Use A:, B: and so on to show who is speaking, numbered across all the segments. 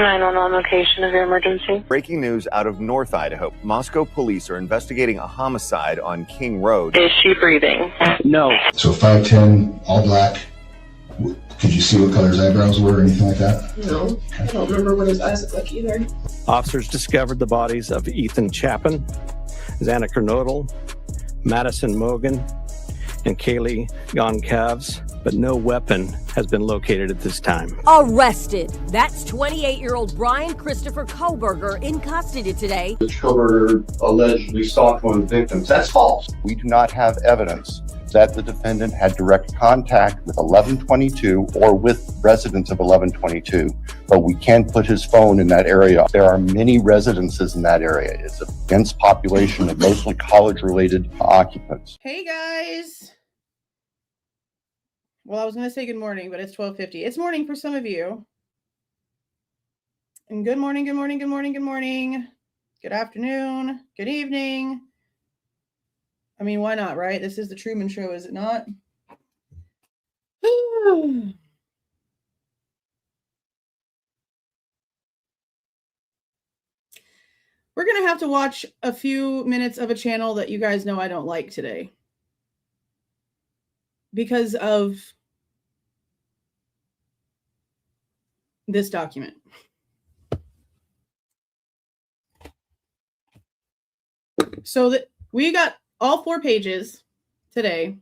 A: 911 location of your emergency.
B: Breaking news out of North Idaho. Moscow police are investigating a homicide on King Road.
A: Is she breathing?
C: No.
D: So 5'10", all black. Could you see what color his eyebrows were or anything like that?
E: No, I don't remember what his eyes look like either.
C: Officers discovered the bodies of Ethan Chapin, Xana Kernodle, Maddie Mogen, and Kaylee Goncalves, but no weapon has been located at this time.
F: Arrested. That's 28-year-old Bryan Kohberger in custody today.
G: Mr. Kohberger allegedly stalked one of the victims. That's false.
H: We do not have evidence that the defendant had direct contact with 1122 or with residents of 1122, but we can put his phone in that area. There are many residences in that area. It's a dense population of mostly college-related occupants.
E: Hey guys. Well, I was going to say good morning, but it's 12:50. It's morning for some of you. And good morning, good morning, good morning, good morning. Good afternoon, good evening. I mean, why not, right? This is the Truman Show, is it not? We're going to have to watch a few minutes of a channel that you guys know I don't like today. Because of this document. So that we got all 4 pages today.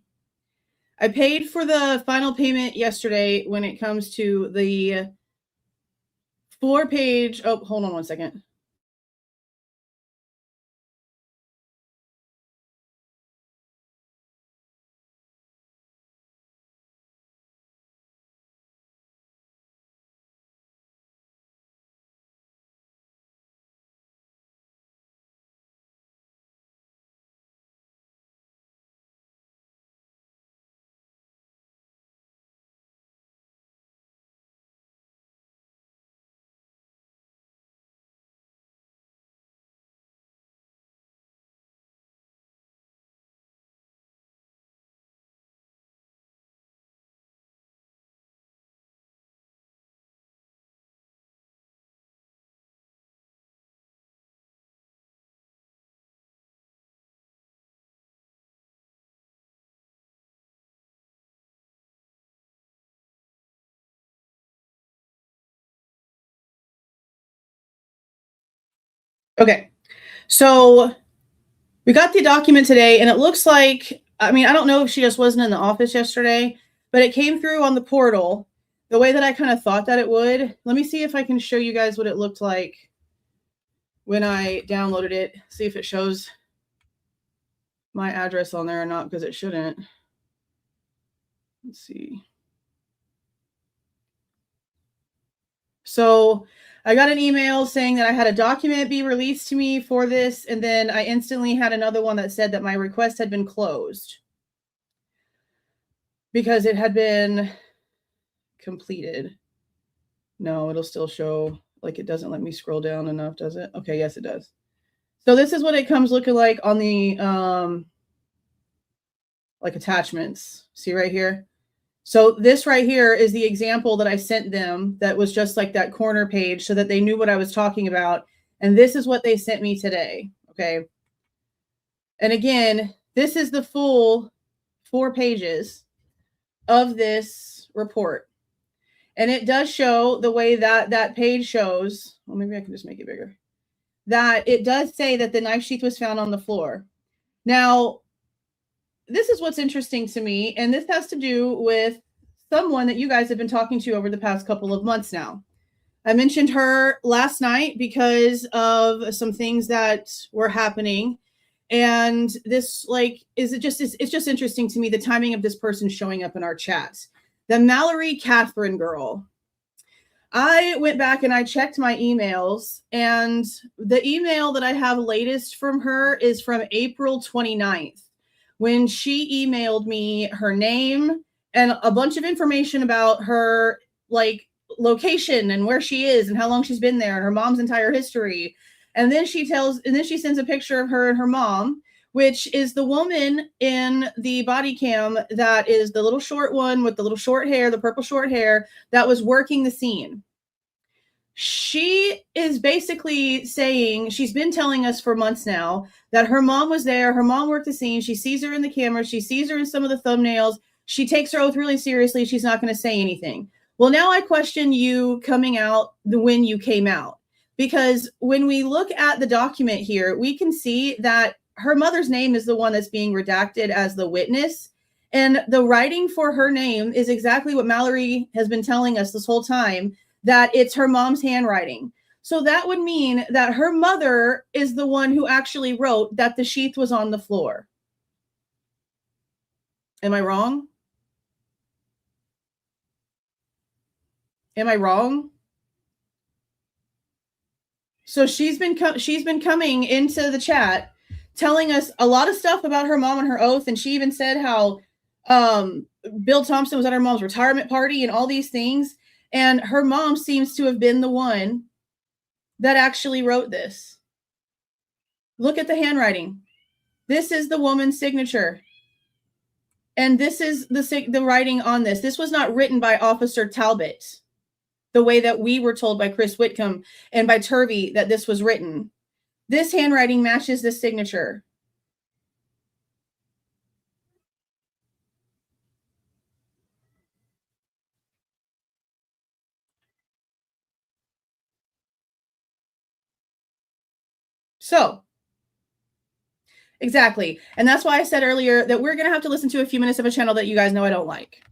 E: I paid for the final payment yesterday when it comes to the 4-page. Oh, hold on one second. Okay, so we got the document today, and it looks like, I mean, I don't know if she just wasn't in the office yesterday, but it came through on the portal the way that I kind of thought that it would. Let me see if I can show you guys what it looked like when I downloaded it. See if it shows my address on there or not, because it shouldn't. Let's see. So I got an email saying that I had a document be released to me for this, and then I instantly had another one that said that my request had been closed because it had been completed. No, it'll still show, like, it doesn't let me scroll down enough, does it? Okay, yes, it does. So this is what it comes looking like on the like attachments. See right here? So this right here is the example that I sent them that was just like that corner page so that they knew what I was talking about. And this is what they sent me today. Okay. And again, this is the full 4 pages of this report. And it does show the way that that page shows. Well, maybe I can just make it bigger. That it does say that the knife sheath was found on the floor. Now, this is what's interesting to me, and this has to do with someone that you guys have been talking to over the past couple of months now. I mentioned her last night because of some things that were happening, and this, like, it's just interesting to me, the timing of this person showing up in our chat. The Mallory Catherine girl. I went back and I checked my emails, and the email that I have latest from her is from April 29th. When she emailed me her name and a bunch of information about her, like, location and where she is and how long she's been there and her mom's entire history. And then she sends a picture of her and her mom, which is the woman in the body cam that is the little short one with the little short hair, the purple short hair, that was working the scene. She is basically saying, she's been telling us for months now that her mom was there. Her mom worked the scene. She sees her in the camera. She sees her in some of the thumbnails. She takes her oath really seriously. She's not going to say anything. Well, now I question you coming out when you came out, because when we look at the document here, we can see that her mother's name is the one that's being redacted as the witness. And the writing for her name is exactly what Mallory has been telling us this whole time, that it's her mom's handwriting. So that would mean that her mother is the one who actually wrote that the sheath was on the floor. Am I wrong? Am I wrong? So she's been coming into the chat telling us a lot of stuff about her mom and her oath, and she even said how Bill Thompson was at her mom's retirement party and all these things. And her mom seems to have been the one that actually wrote this. Look at the handwriting. This is the woman's signature. And this is the writing on this. This was not written by Officer Talbot, the way that we were told by Chris Whitcomb and by Turvey that this was written. This handwriting matches this signature. So, exactly. And that's why I said earlier that we're going to have to listen to a few minutes of a channel that you guys know I don't like.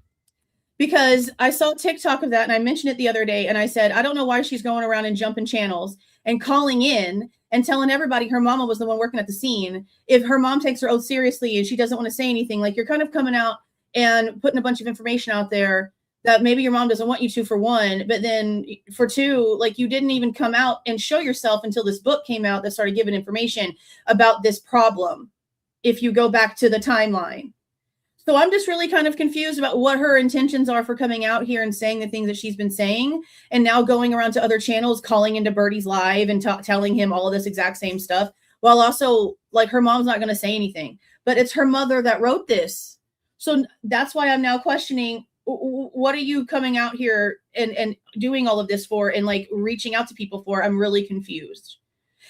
E: Because I saw TikTok of that, and I mentioned it the other day, and I said, I don't know why she's going around and jumping channels and calling in and telling everybody her mama was the one working at the scene. If her mom takes her oath seriously and she doesn't want to say anything, like, you're kind of coming out and putting a bunch of information out there that maybe your mom doesn't want you to, for one, but then for two, like, you didn't even come out and show yourself until this book came out that started giving information about this problem, if you go back to the timeline. So I'm just really kind of confused about what her intentions are for coming out here and saying the things that she's been saying, and now going around to other channels, calling into Birdie's live and telling him all of this exact same stuff, while also, like, her mom's not going to say anything. But it's her mother that wrote this. So that's why I'm now questioning, what are you coming out here and doing all of this for, and, like, reaching out to people for? I'm really confused.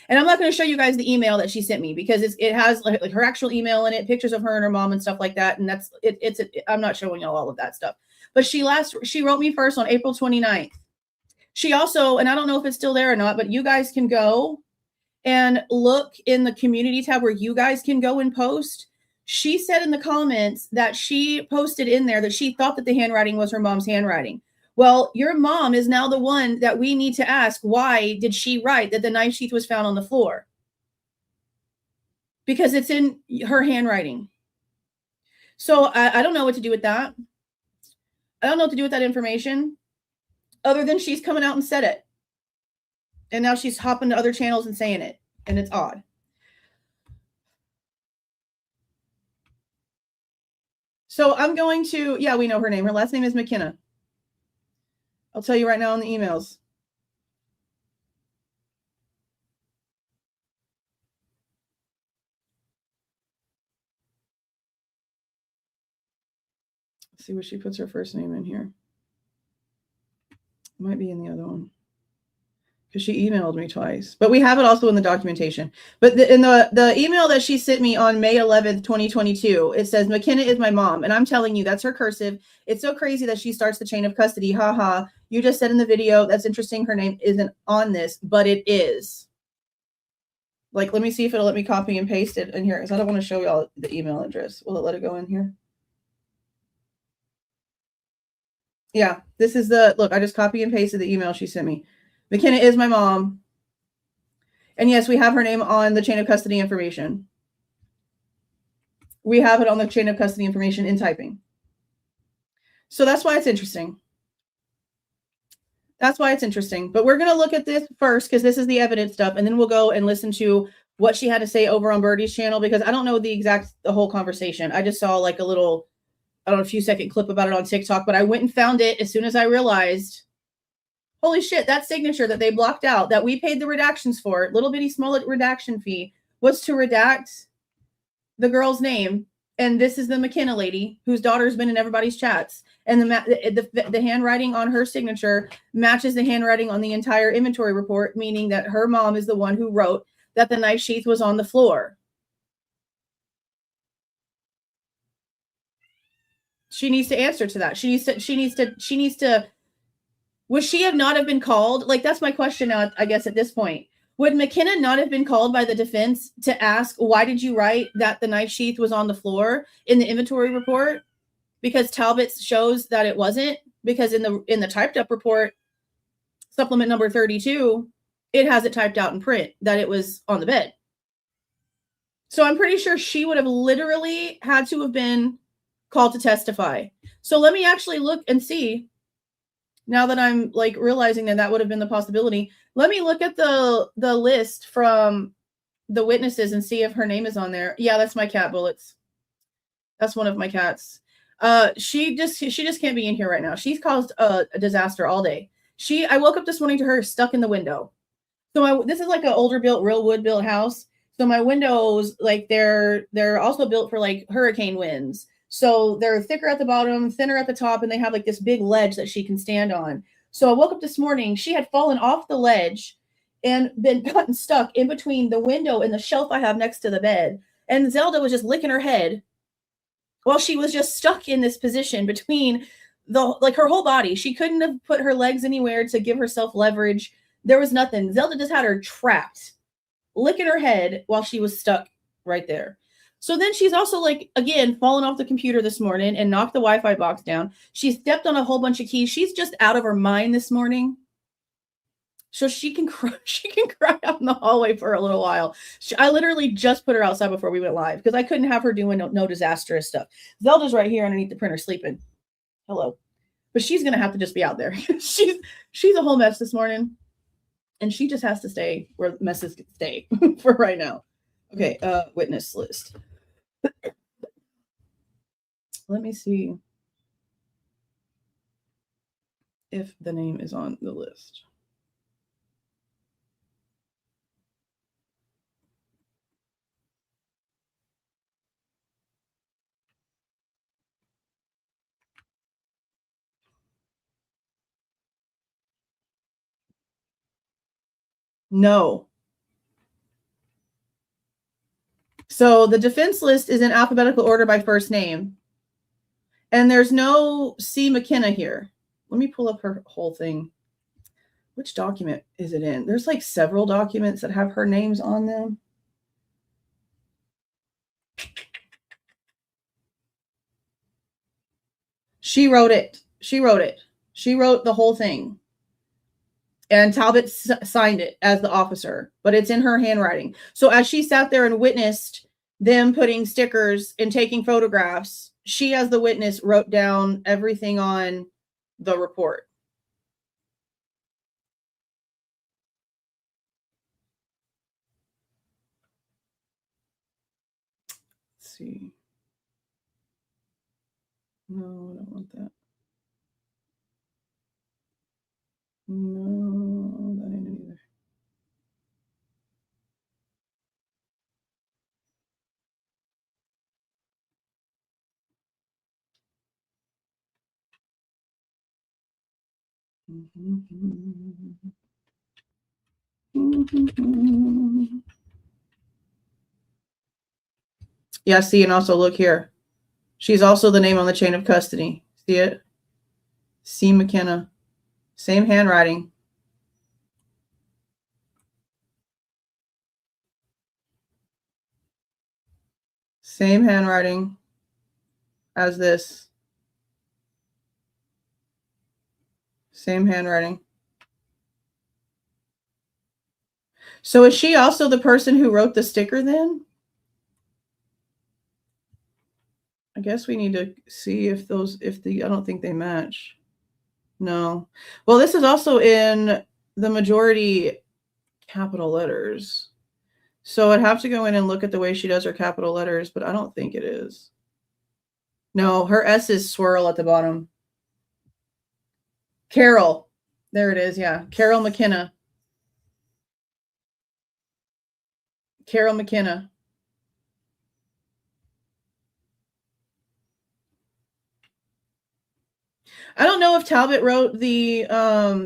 E: And I'm not going to show you guys the email that she sent me, because it has like her actual email in it, pictures of her and her mom and stuff like that. And that's it. I'm not showing y'all all of that stuff. But she wrote me first on April 29th. She also, and I don't know if it's still there or not, but you guys can go and look in the community tab where you guys can go and post. She said in the comments that she posted in there that she thought that the handwriting was her mom's handwriting. Well, your mom is now the one that we need to ask, why did she write that the knife sheath was found on the floor? Because it's in her handwriting. So I don't know what to do with that. I don't know what to do with that information, other than she's coming out and said it. And now she's hopping to other channels and saying it. And it's odd. So I'm going to, yeah, we know her name. Her last name is McKenna. I'll tell you right now in the emails. Let's see what she puts her first name in here. It might be in the other one, because she emailed me twice. But we have it also in the documentation. But in the email that she sent me on May 11th, 2022, it says, McKenna is my mom. And I'm telling you, that's her cursive. It's so crazy that she starts the chain of custody. Ha ha. You just said in the video, that's interesting. Her name isn't on this, but it is. Like, let me see if it'll let me copy and paste it in here, because I don't want to show y'all the email address. Will it let it go in here? Yeah, this is look, I just copy and pasted the email she sent me. McKenna is my mom. And yes, we have her name on the chain of custody information. We have it on the chain of custody information in typing. So that's why it's interesting. That's why it's interesting. But we're going to look at this first, because this is the evidence stuff. And then we'll go and listen to what she had to say over on Birdie's channel, because I don't know the whole conversation. I just saw like a little, I don't know, a few second clip about it on TikTok, but I went and found it as soon as I realized, holy shit, that signature that they blocked out, that we paid the redactions for, little bitty small redaction fee, was to redact the girl's name. And this is the McKenna lady whose daughter's been in everybody's chats. And the handwriting on her signature matches the handwriting on the entire inventory report, meaning that her mom is the one who wrote that the knife sheath was on the floor. She needs to answer to that. She needs to, would she have not have been called? Like, that's my question now, I guess, at this point. Would McKenna not have been called by the defense to ask, why did you write that the knife sheath was on the floor in the inventory report? Because Talbot shows that it wasn't, because in the typed up report, supplement number 32, it has it typed out in print that it was on the bed. So I'm pretty sure she would have literally had to have been called to testify. So let me actually look and see, now that I'm like realizing that would have been the possibility. Let me look at the list from the witnesses and see if her name is on there. Yeah, that's my cat, Bullets. That's one of my cats. She just can't be in here right now. She's caused a disaster all day. I woke up this morning to her stuck in the window. So this is like an older built, real wood built house. So my windows, like they're also built for like hurricane winds. So they're thicker at the bottom, thinner at the top, and they have like this big ledge that she can stand on. So I woke up this morning, she had fallen off the ledge and gotten stuck in between the window and the shelf I have next to the bed. And Zelda was just licking her head while she was just stuck in this position between her whole body. She couldn't have put her legs anywhere to give herself leverage. There was nothing. Zelda just had her trapped, licking her head while she was stuck right there. So then she's also, like, again, fallen off the computer this morning and knocked the Wi-Fi box down. She stepped on a whole bunch of keys. She's just out of her mind this morning. So she can cry out in the hallway for a little while. I literally just put her outside before we went live because I couldn't have her doing no disastrous stuff. Zelda's right here underneath the printer sleeping. Hello. But she's going to have to just be out there. She's a whole mess this morning. And she just has to stay where messes stay for right now. Okay, witness list. Let me see if the name is on the list. No. So the defense list is in alphabetical order by first name. And there's no C. McKenna here. Let me pull up her whole thing. Which document is it in? There's like several documents that have her names on them. She wrote it. She wrote the whole thing. And Talbot signed it as the officer, but it's in her handwriting. So as she sat there and witnessed them putting stickers and taking photographs, she, as the witness, wrote down everything on the report. Let's see. No, I don't want that. No, that ain't it either. Yeah, see, and also look here. She's also the name on the chain of custody. See it? C. McKenna. Same handwriting. Same handwriting as this. Same handwriting. So is she also the person who wrote the sticker then? I guess we need to see if I don't think they match. No. Well, this is also in the majority capital letters. So I'd have to go in and look at the way she does her capital letters, but I don't think it is. No, her S is swirl at the bottom. Carol. There it is, yeah. Carol McKenna. Carol McKenna. I don't know if Talbot wrote the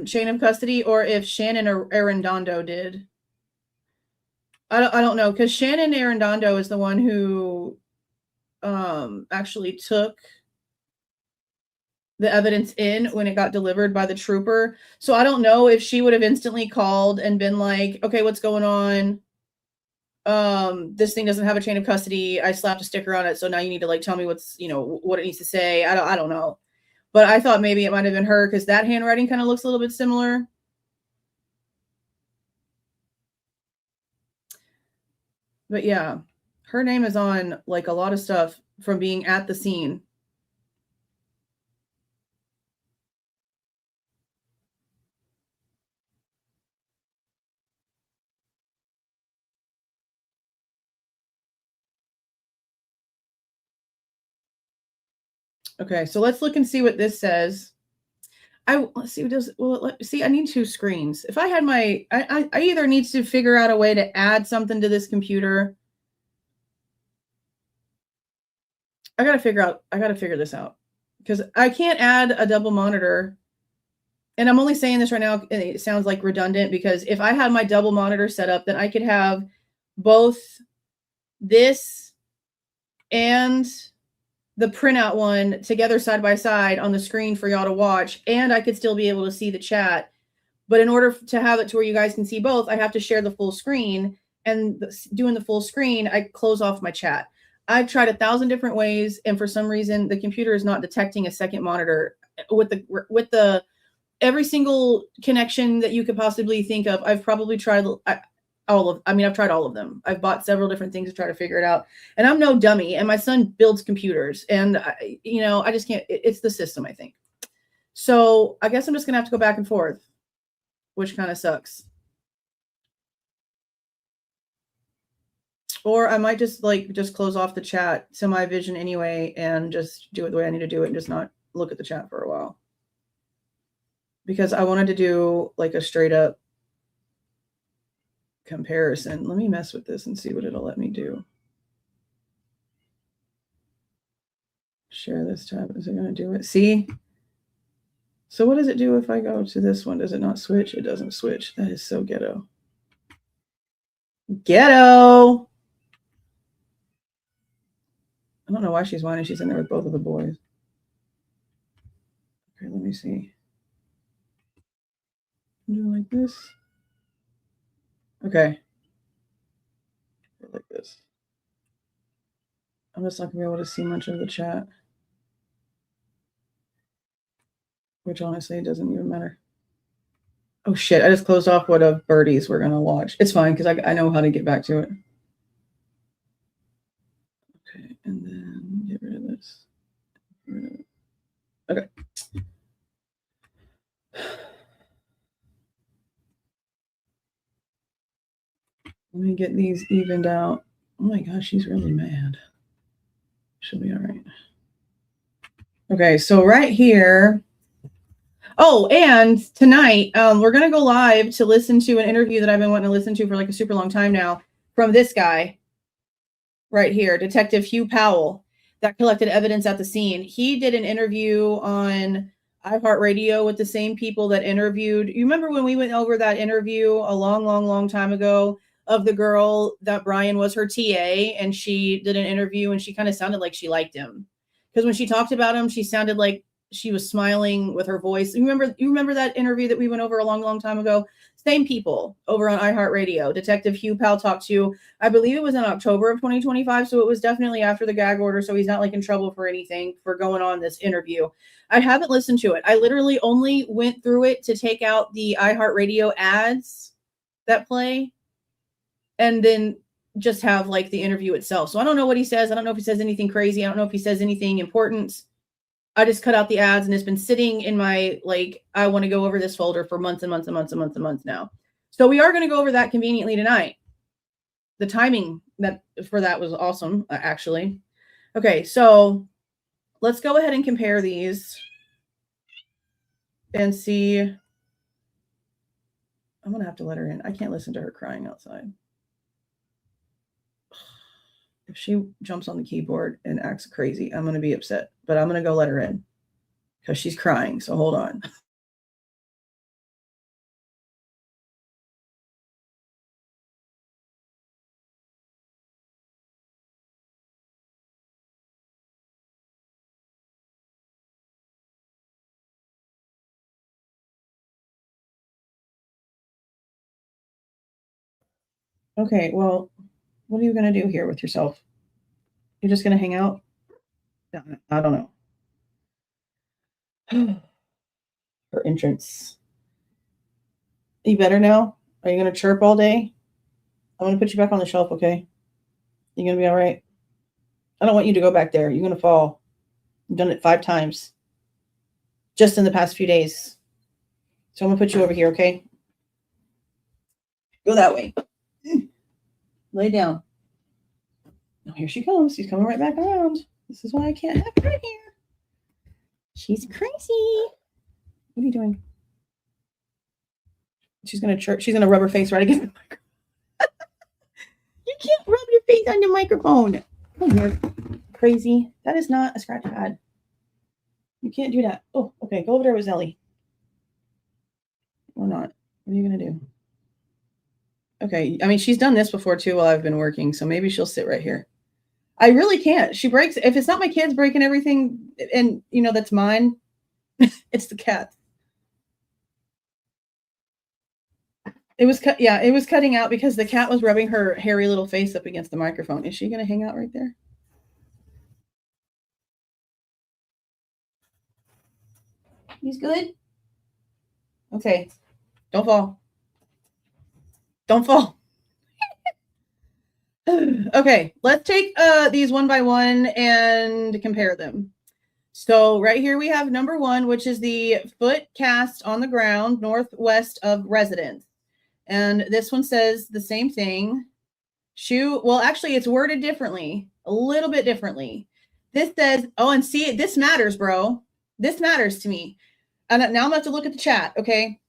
E: chain of custody or if Shannon Arredondo did. I don't know, because Shannon Arredondo is the one who actually took the evidence in when it got delivered by the trooper. So I don't know if she would have instantly called and been like, okay, what's going on? This thing doesn't have a chain of custody. I slapped a sticker on it. So now you need to like tell me what's, what it needs to say. I don't know. But I thought maybe it might have been her because that handwriting kind of looks a little bit similar. But yeah, her name is on like a lot of stuff from being at the scene. Okay, so let's look and see what this says. Let's see what does. Well, see, I need two screens. If I had my, I either need to figure out a way to add something to this computer. I gotta figure this out because I can't add a double monitor. And I'm only saying this right now. It sounds like redundant because if I had my double monitor set up, then I could have both this and the printout one together side by side on the screen for y'all to watch, and I could still be able to see the chat. But in order to have it to where you guys can see both, I have to share the full screen, and doing the full screen, I close off my chat. I've tried 1,000 different ways, and for some reason, the computer is not detecting a second monitor with the every single connection that you could possibly think of. I've probably tried I've tried all of them. I've bought several different things to try to figure it out. And I'm no dummy. And my son builds computers. And, I just can't. It's the system, I think. So I guess I'm just going to have to go back and forth, which kind of sucks. Or I might just close off the chat to my vision anyway and just do it the way I need to do it and just not look at the chat for a while. Because I wanted to do like a straight up comparison. Let me mess with this and see what it'll let me do. Share this tab. Is it going to do it? See? So what does it do if I go to this one? Does it not switch? It doesn't switch. That is so ghetto. Ghetto! I don't know why she's whining. She's in there with both of the boys. Okay, let me see. Do like this. Okay. Like this. I'm just not gonna be able to see much of the chat. Which honestly doesn't even matter. Oh shit, I just closed off what of birdies we're gonna watch. It's fine because I know how to get back to it. Okay, and then get rid of this. Okay. Let me get these evened out. Oh my gosh, she's really mad. She'll be all right. Okay, so right here. Oh, and tonight we're going to go live to listen to an interview that I've been wanting to listen to for like a super long time now from this guy right here, Detective Hugh Powell, that collected evidence at the scene. He did an interview on iHeartRadio with the same people that interviewed. You remember when we went over that interview a long time ago of the girl that Bryan was her TA, and she did an interview and she kind of sounded like she liked him. Because when she talked about him, she sounded like she was smiling with her voice. You remember that interview that we went over a long time ago? Same people over on iHeartRadio. Detective Hugh Powell talked to, I believe it was in October of 2025. So it was definitely after the gag order. So he's not like in trouble for anything for going on this interview. I haven't listened to it. I literally only went through it to take out the iHeartRadio ads that play and then just have like the interview itself. So I don't know what he says. I don't know if he says anything crazy. I don't know if he says anything important. I just cut out the ads and it's been sitting in my, I want to go over this folder for months and months now. So we are going to go over that conveniently tonight. The timing for that was awesome, actually. Okay, so let's go ahead and compare these and see. I'm going to have to let her in. I can't listen to her crying outside. If she jumps on the keyboard and acts crazy, I'm going to be upset, but I'm going to go let her in. because she's crying. So hold on. Okay, well, what are you going to do here with yourself? You're just going to hang out? I don't know. Her entrance. Are you better now? Are you going to chirp all day? I'm going to put you back on the shelf, okay? You going to be all right? I don't want you to go back there. You're going to fall. You've done it 5 times just in the past few days. So I'm going to put you over here, okay? Go that way. Lay down. Oh, here she comes. She's coming right back around. This is why I can't have her in here. She's crazy. What are you doing? She's going to chirp. She's going to rub her face right against the microphone. You can't rub your face on the microphone. Come here. Crazy. That is not a scratch pad. You can't do that. Oh, okay. Go over there with Zelly. Or not. What are you going to do? Okay. I mean, she's done this before too while I've been working, so maybe she'll sit right here. I really can't. She breaks. If it's not my kids breaking everything and, you know, that's mine, it's the cat. It was cut. Yeah, it was cutting out because the cat was rubbing her hairy little face up against the microphone. Is she going to hang out right there? He's good? Okay. Don't fall. Don't fall. Okay, let's take these one by one and compare them. So right here we have number 1, which is the foot cast on the ground northwest of residence. And this one says the same thing. Shoe, well, actually it's worded differently, a little bit differently. This says, oh, and see, this matters, bro. This matters to me. And now I'm going to have to look at the chat, okay?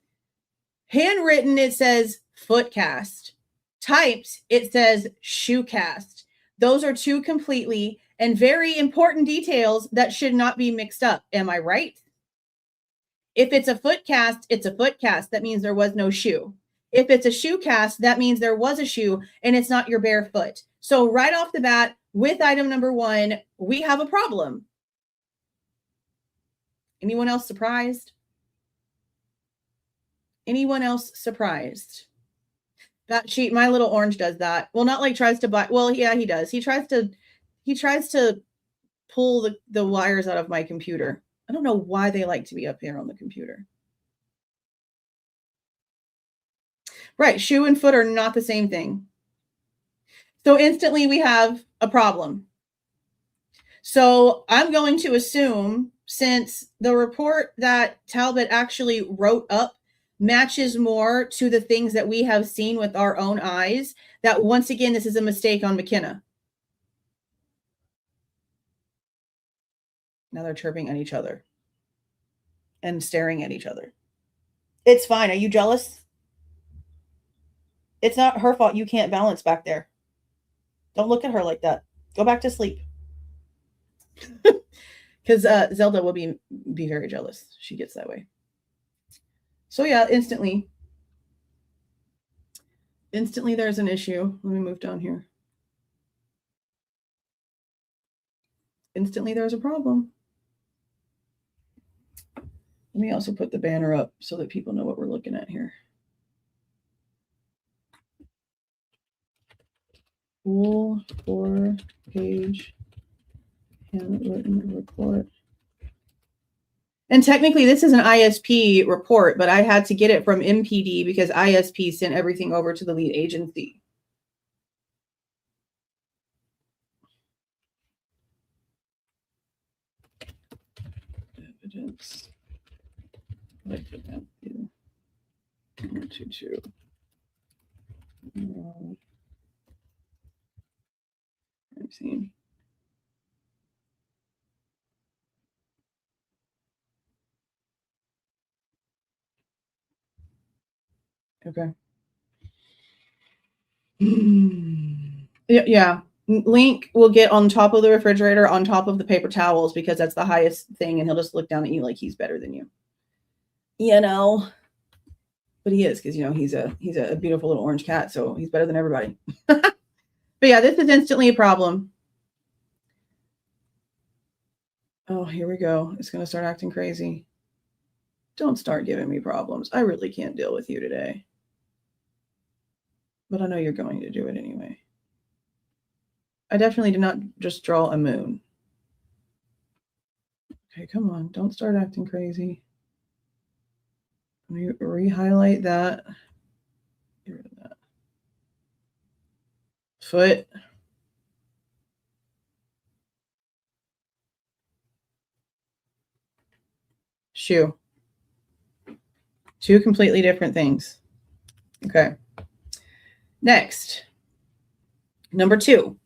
E: Handwritten, it says foot cast. Typed, it says shoe cast. Those are 2 completely and very important details that should not be mixed up. Am I right? If it's a foot cast, it's a foot cast. That means there was no shoe. If it's a shoe cast, that means there was a shoe and it's not your bare foot. So right off the bat, with item number 1, we have a problem. Anyone else surprised? Anyone else surprised? That sheet, my little orange does that. Well, not like tries to buy. Well, yeah, he does. He tries to pull the wires out of my computer. I don't know why they like to be up here on the computer. Right. Shoe and foot are not the same thing. So instantly we have a problem. So I'm going to assume, since the report that Talbot actually wrote up matches more to the things that we have seen with our own eyes, that once again, this is a mistake on McKenna. Now they're chirping at each other and staring at each other. It's fine. Are you jealous? It's not her fault you can't balance back there. Don't look at her like that. Go back to sleep. Because Zelda will be very jealous. She gets that way. So yeah, instantly there's an issue. Let me move down here. Instantly there's a problem. Let me also put the banner up so that people know what we're looking at here. Full 4-page handwritten report. And technically this is an ISP report, but I had to get it from MPD because ISP sent everything over to the lead agency. Evidence. Like the 122. I've seen. Okay. Yeah. Link will get on top of the refrigerator, on top of the paper towels, because that's the highest thing, and he'll just look down at you like he's better than you. You know, but he is, because you know he's a beautiful little orange cat, so he's better than everybody. But yeah, this is instantly a problem. Oh, here we go. It's going to start acting crazy. Don't start giving me problems. I really can't deal with you today. But I know you're going to do it anyway. I definitely did not just draw a moon. Okay, come on. Don't start acting crazy. Let me re-highlight that. Get rid of that. Foot. Shoe. Two completely different things. Okay. Next. Number 2.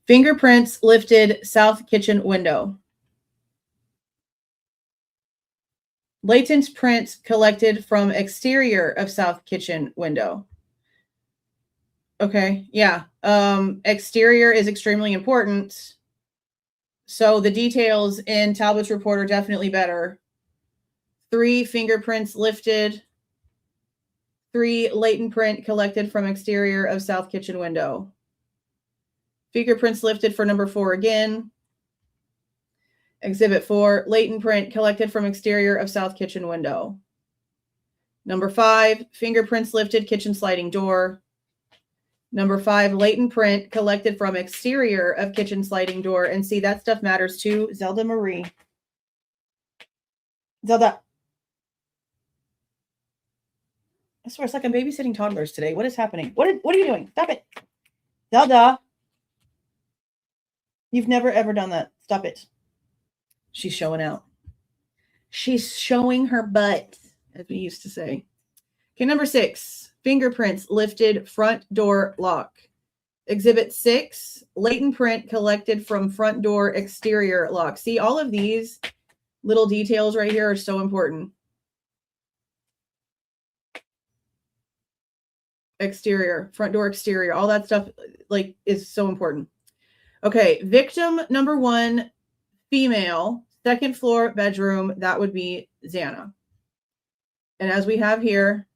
E: Fingerprints lifted south kitchen window. Latent prints collected from exterior of south kitchen window. Okay, yeah. Exterior is extremely important. So the details in Talbot's report are definitely better. 3 fingerprints lifted. 3 latent print collected from exterior of south kitchen window. Fingerprints lifted for number 4 again. Exhibit 4, latent print collected from exterior of south kitchen window. Number 5, fingerprints lifted kitchen sliding door. Number 5, latent print collected from exterior of kitchen sliding door. And see, that stuff matters too. Zelda Marie. Zelda. I swear, it's like I'm babysitting toddlers today. What is happening? What are you doing? Stop it. Zelda. You've never, ever done that. Stop it. She's showing out. She's showing her butt, as we used to say. Okay, number 6. Fingerprints lifted front door lock. Exhibit 6. Latent print collected from front door exterior lock. See, all of these little details right here are so important. Exterior, front door exterior, all that stuff like is so important. Okay, victim number 1, female, 2nd floor bedroom, that would be Xana. And as we have here,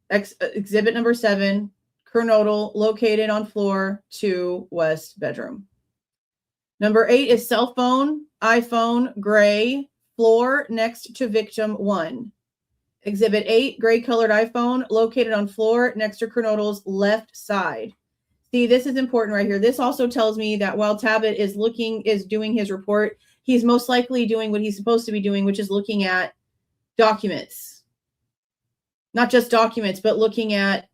E: exhibit number 7, Kernodle, located on floor 2, west bedroom. Number 8 is cell phone, iPhone, gray, floor next to victim 1. Exhibit 8, gray colored iPhone, located on floor next to Kernodle's left side. See, this is important right here. This also tells me that while Talbot is doing his report, he's most likely doing what he's supposed to be doing, which is looking at documents. Not just documents, but looking at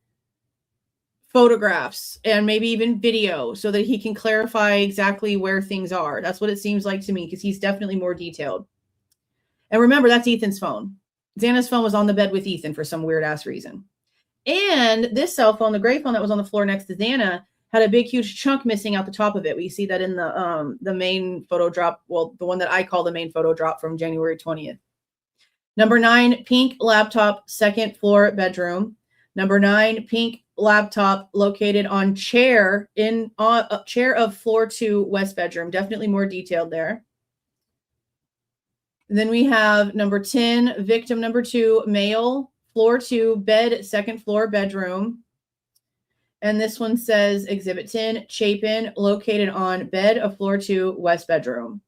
E: photographs and maybe even video so that he can clarify exactly where things are. That's what it seems like to me, because he's definitely more detailed. And remember, that's Ethan's phone. Xana's phone was on the bed with Ethan for some weird ass reason. And this cell phone, the gray phone that was on the floor next to Xana, had a big, huge chunk missing out the top of it. We see that in the main photo drop. Well, the one that I call the main photo drop from January 20th. Number 9, pink laptop, 2nd floor bedroom. Number 9, pink laptop located on chair chair of floor 2, west bedroom. Definitely more detailed there. Then we have number 10, victim number 2, male, floor 2, bed, 2nd floor bedroom. And this one says exhibit 10, Chapin, located on bed of floor 2, west bedroom.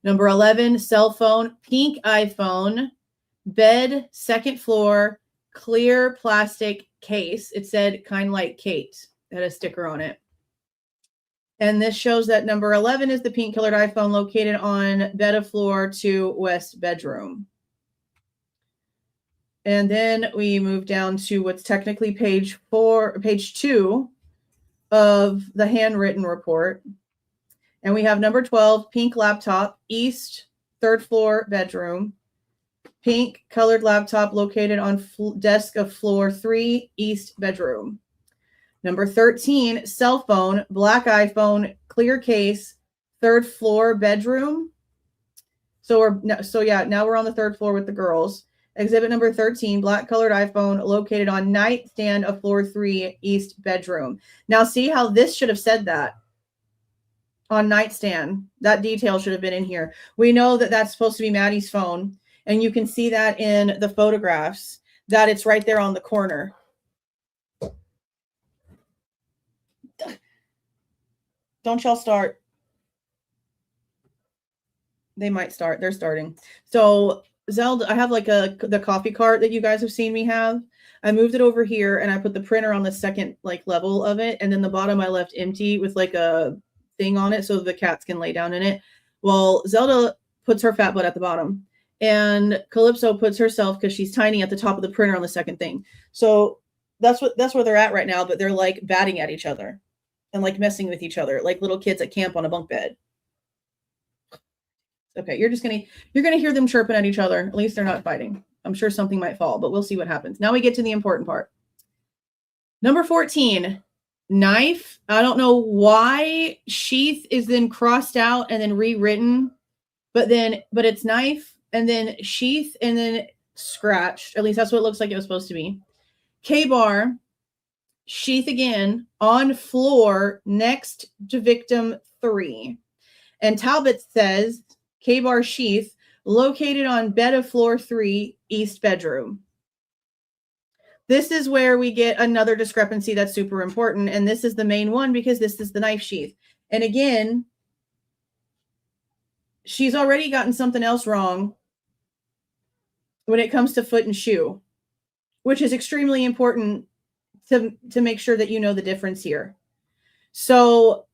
E: Number 11, cell phone, pink iPhone, bed, 2nd floor, clear plastic case. It said kind like Kate. It had a sticker on it. And this shows that number 11 is the pink colored iPhone located on bed of floor 2, west bedroom. And then we move down to what's technically page 2 of the handwritten report. And we have number 12, pink laptop, east, 3rd floor bedroom. Pink colored laptop located on desk of floor 3, east bedroom. Number 13, cell phone, black iPhone, clear case, 3rd floor bedroom. So now we're on the 3rd floor with the girls. Exhibit number 13, black colored iPhone located on nightstand of floor 3, east bedroom. Now see how this should have said that. On nightstand. That detail should have been in here. We know that that's supposed to be Maddie's phone. And you can see that in the photographs, that it's right there on the corner. Don't y'all start. They might start. They're starting. So Zelda, I have like the coffee cart that you guys have seen me have. I moved it over here and I put the printer on the second like level of it. And then the bottom I left empty with like a thing on it so the cats can lay down in it. Well, Zelda puts her fat butt at the bottom and Calypso puts herself, because she's tiny, at the top of the printer on the second thing. So that's where they're at right now, but they're like batting at each other and like messing with each other like little kids at camp on a bunk bed. Okay, you're gonna hear them chirping at each other. At least they're not fighting. I'm sure something might fall, but we'll see what happens. Now we get to the important part. Number 14, knife. I don't know why sheath is then crossed out and then rewritten, but it's knife and then sheath and then scratched. At least that's what it looks like it was supposed to be. K-bar, sheath again, on floor next to victim 3. And Talbot says, K-bar sheath located on bed of floor 3, east bedroom. This is where we get another discrepancy that's super important. And this is the main one because this is the knife sheath. And again, she's already gotten something else wrong when it comes to foot and shoe, which is extremely important to make sure that you know the difference here. So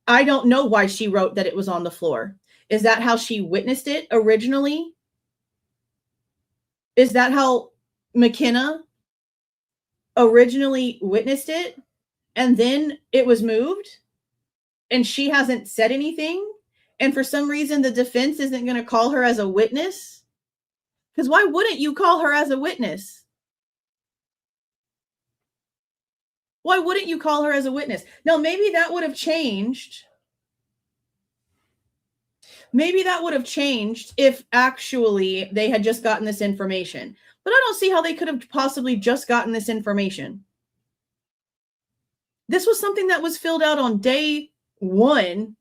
E: I don't know why she wrote that it was on the floor. Is that how she witnessed it originally? Is that how McKenna originally witnessed it and then it was moved and she hasn't said anything? And for some reason, the defense isn't going to call her as a witness? Because why wouldn't you call her as a witness? Why wouldn't you call her as a witness? Now, maybe that would have changed. Maybe that would have changed if actually they had just gotten this information. But I don't see how they could have possibly just gotten this information. This was something that was filled out on day 1.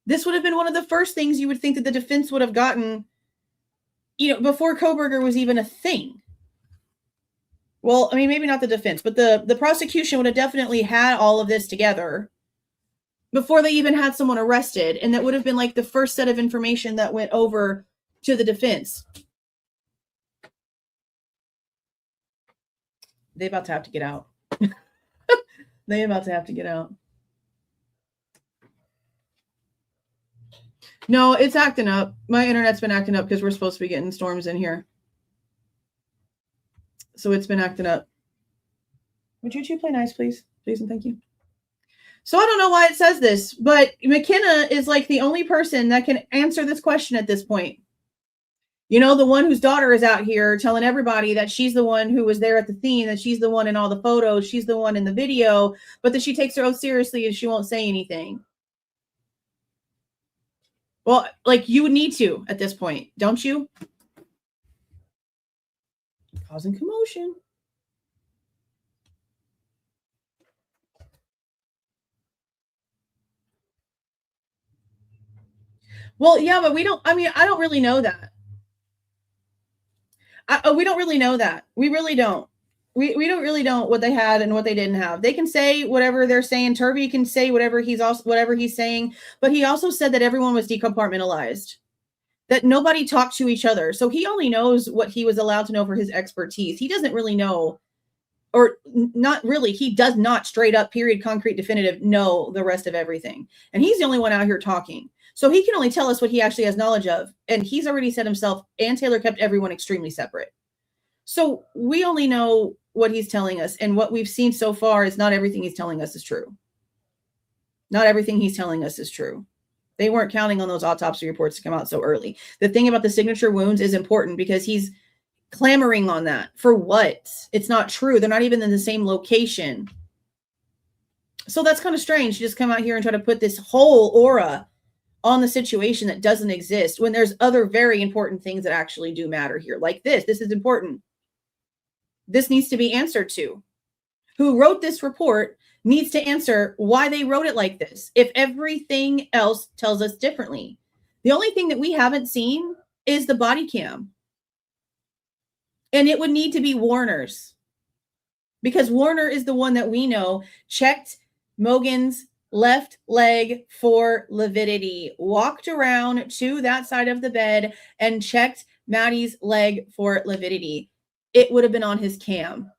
E: This would have been one of the first things you would think that the defense would have gotten, before Kohberger was even a thing. Well, I mean, maybe not the defense, but the prosecution would have definitely had all of this together before they even had someone arrested. And that would have been like the first set of information that went over to the defense. They're about to have to get out. They're about to have to get out. No, it's acting up. My internet's been acting up because we're supposed to be getting storms in here. So it's been acting up. Would you two play nice, please? Please and thank you. So I don't know why it says this, but McKenna is like the only person that can answer this question at this point. The one whose daughter is out here telling everybody that she's the one who was there at the scene, that she's the one in all the photos, she's the one in the video, but that she takes her oath seriously and she won't say anything. Well, like you would need to at this point, don't you? Causing commotion. Well, yeah, but I don't really know that. We don't really know that. We really don't. We don't really know what they had and what they didn't have. They can say whatever they're saying. Turvey can say whatever he's saying, but he also said that everyone was decompartmentalized, that nobody talked to each other. So he only knows what he was allowed to know for his expertise. He doesn't really know, or not really. He does not straight up, period, concrete, definitive, know the rest of everything. And he's the only one out here talking. So he can only tell us what he actually has knowledge of. And he's already said himself, and Taylor kept everyone extremely separate. So we only know what he's telling us. And what we've seen so far is not everything he's telling us is true. Not everything he's telling us is true. They weren't counting on those autopsy reports to come out so early. The thing about the signature wounds is important because he's clamoring on that. For what? It's not true. They're not even in the same location. So that's kind of strange to just come out here and try to put this whole aura on the situation that doesn't exist when there's other very important things that actually do matter here. Like this is important. This needs to be answered to. Who wrote this report needs to answer why they wrote it like this, if everything else tells us differently. The only thing that we haven't seen is the body cam. And it would need to be Warner's, because Warner is the one that we know checked Mogen's left leg for lividity, walked around to that side of the bed and checked Maddie's leg for lividity. It would have been on his cam.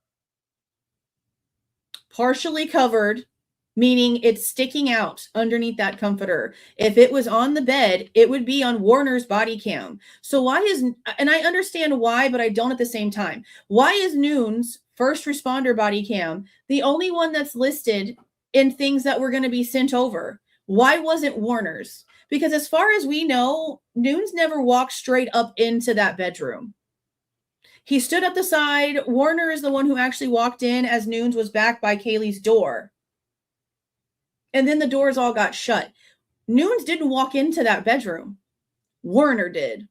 E: Partially covered, meaning it's sticking out underneath that comforter. If it was on the bed, it would be on Warner's body cam. So why is, and I understand why, but I don't at the same time. Why is Noon's first responder body cam the only one that's listed in things that were going to be sent over? Why wasn't Warner's? Because as far as we know, Noon's never walked straight up into that bedroom. He stood at the side. Warner is the one who actually walked in as Noon's was back by Kaylee's door. And then the doors all got shut. Noon's didn't walk into that bedroom. Warner did.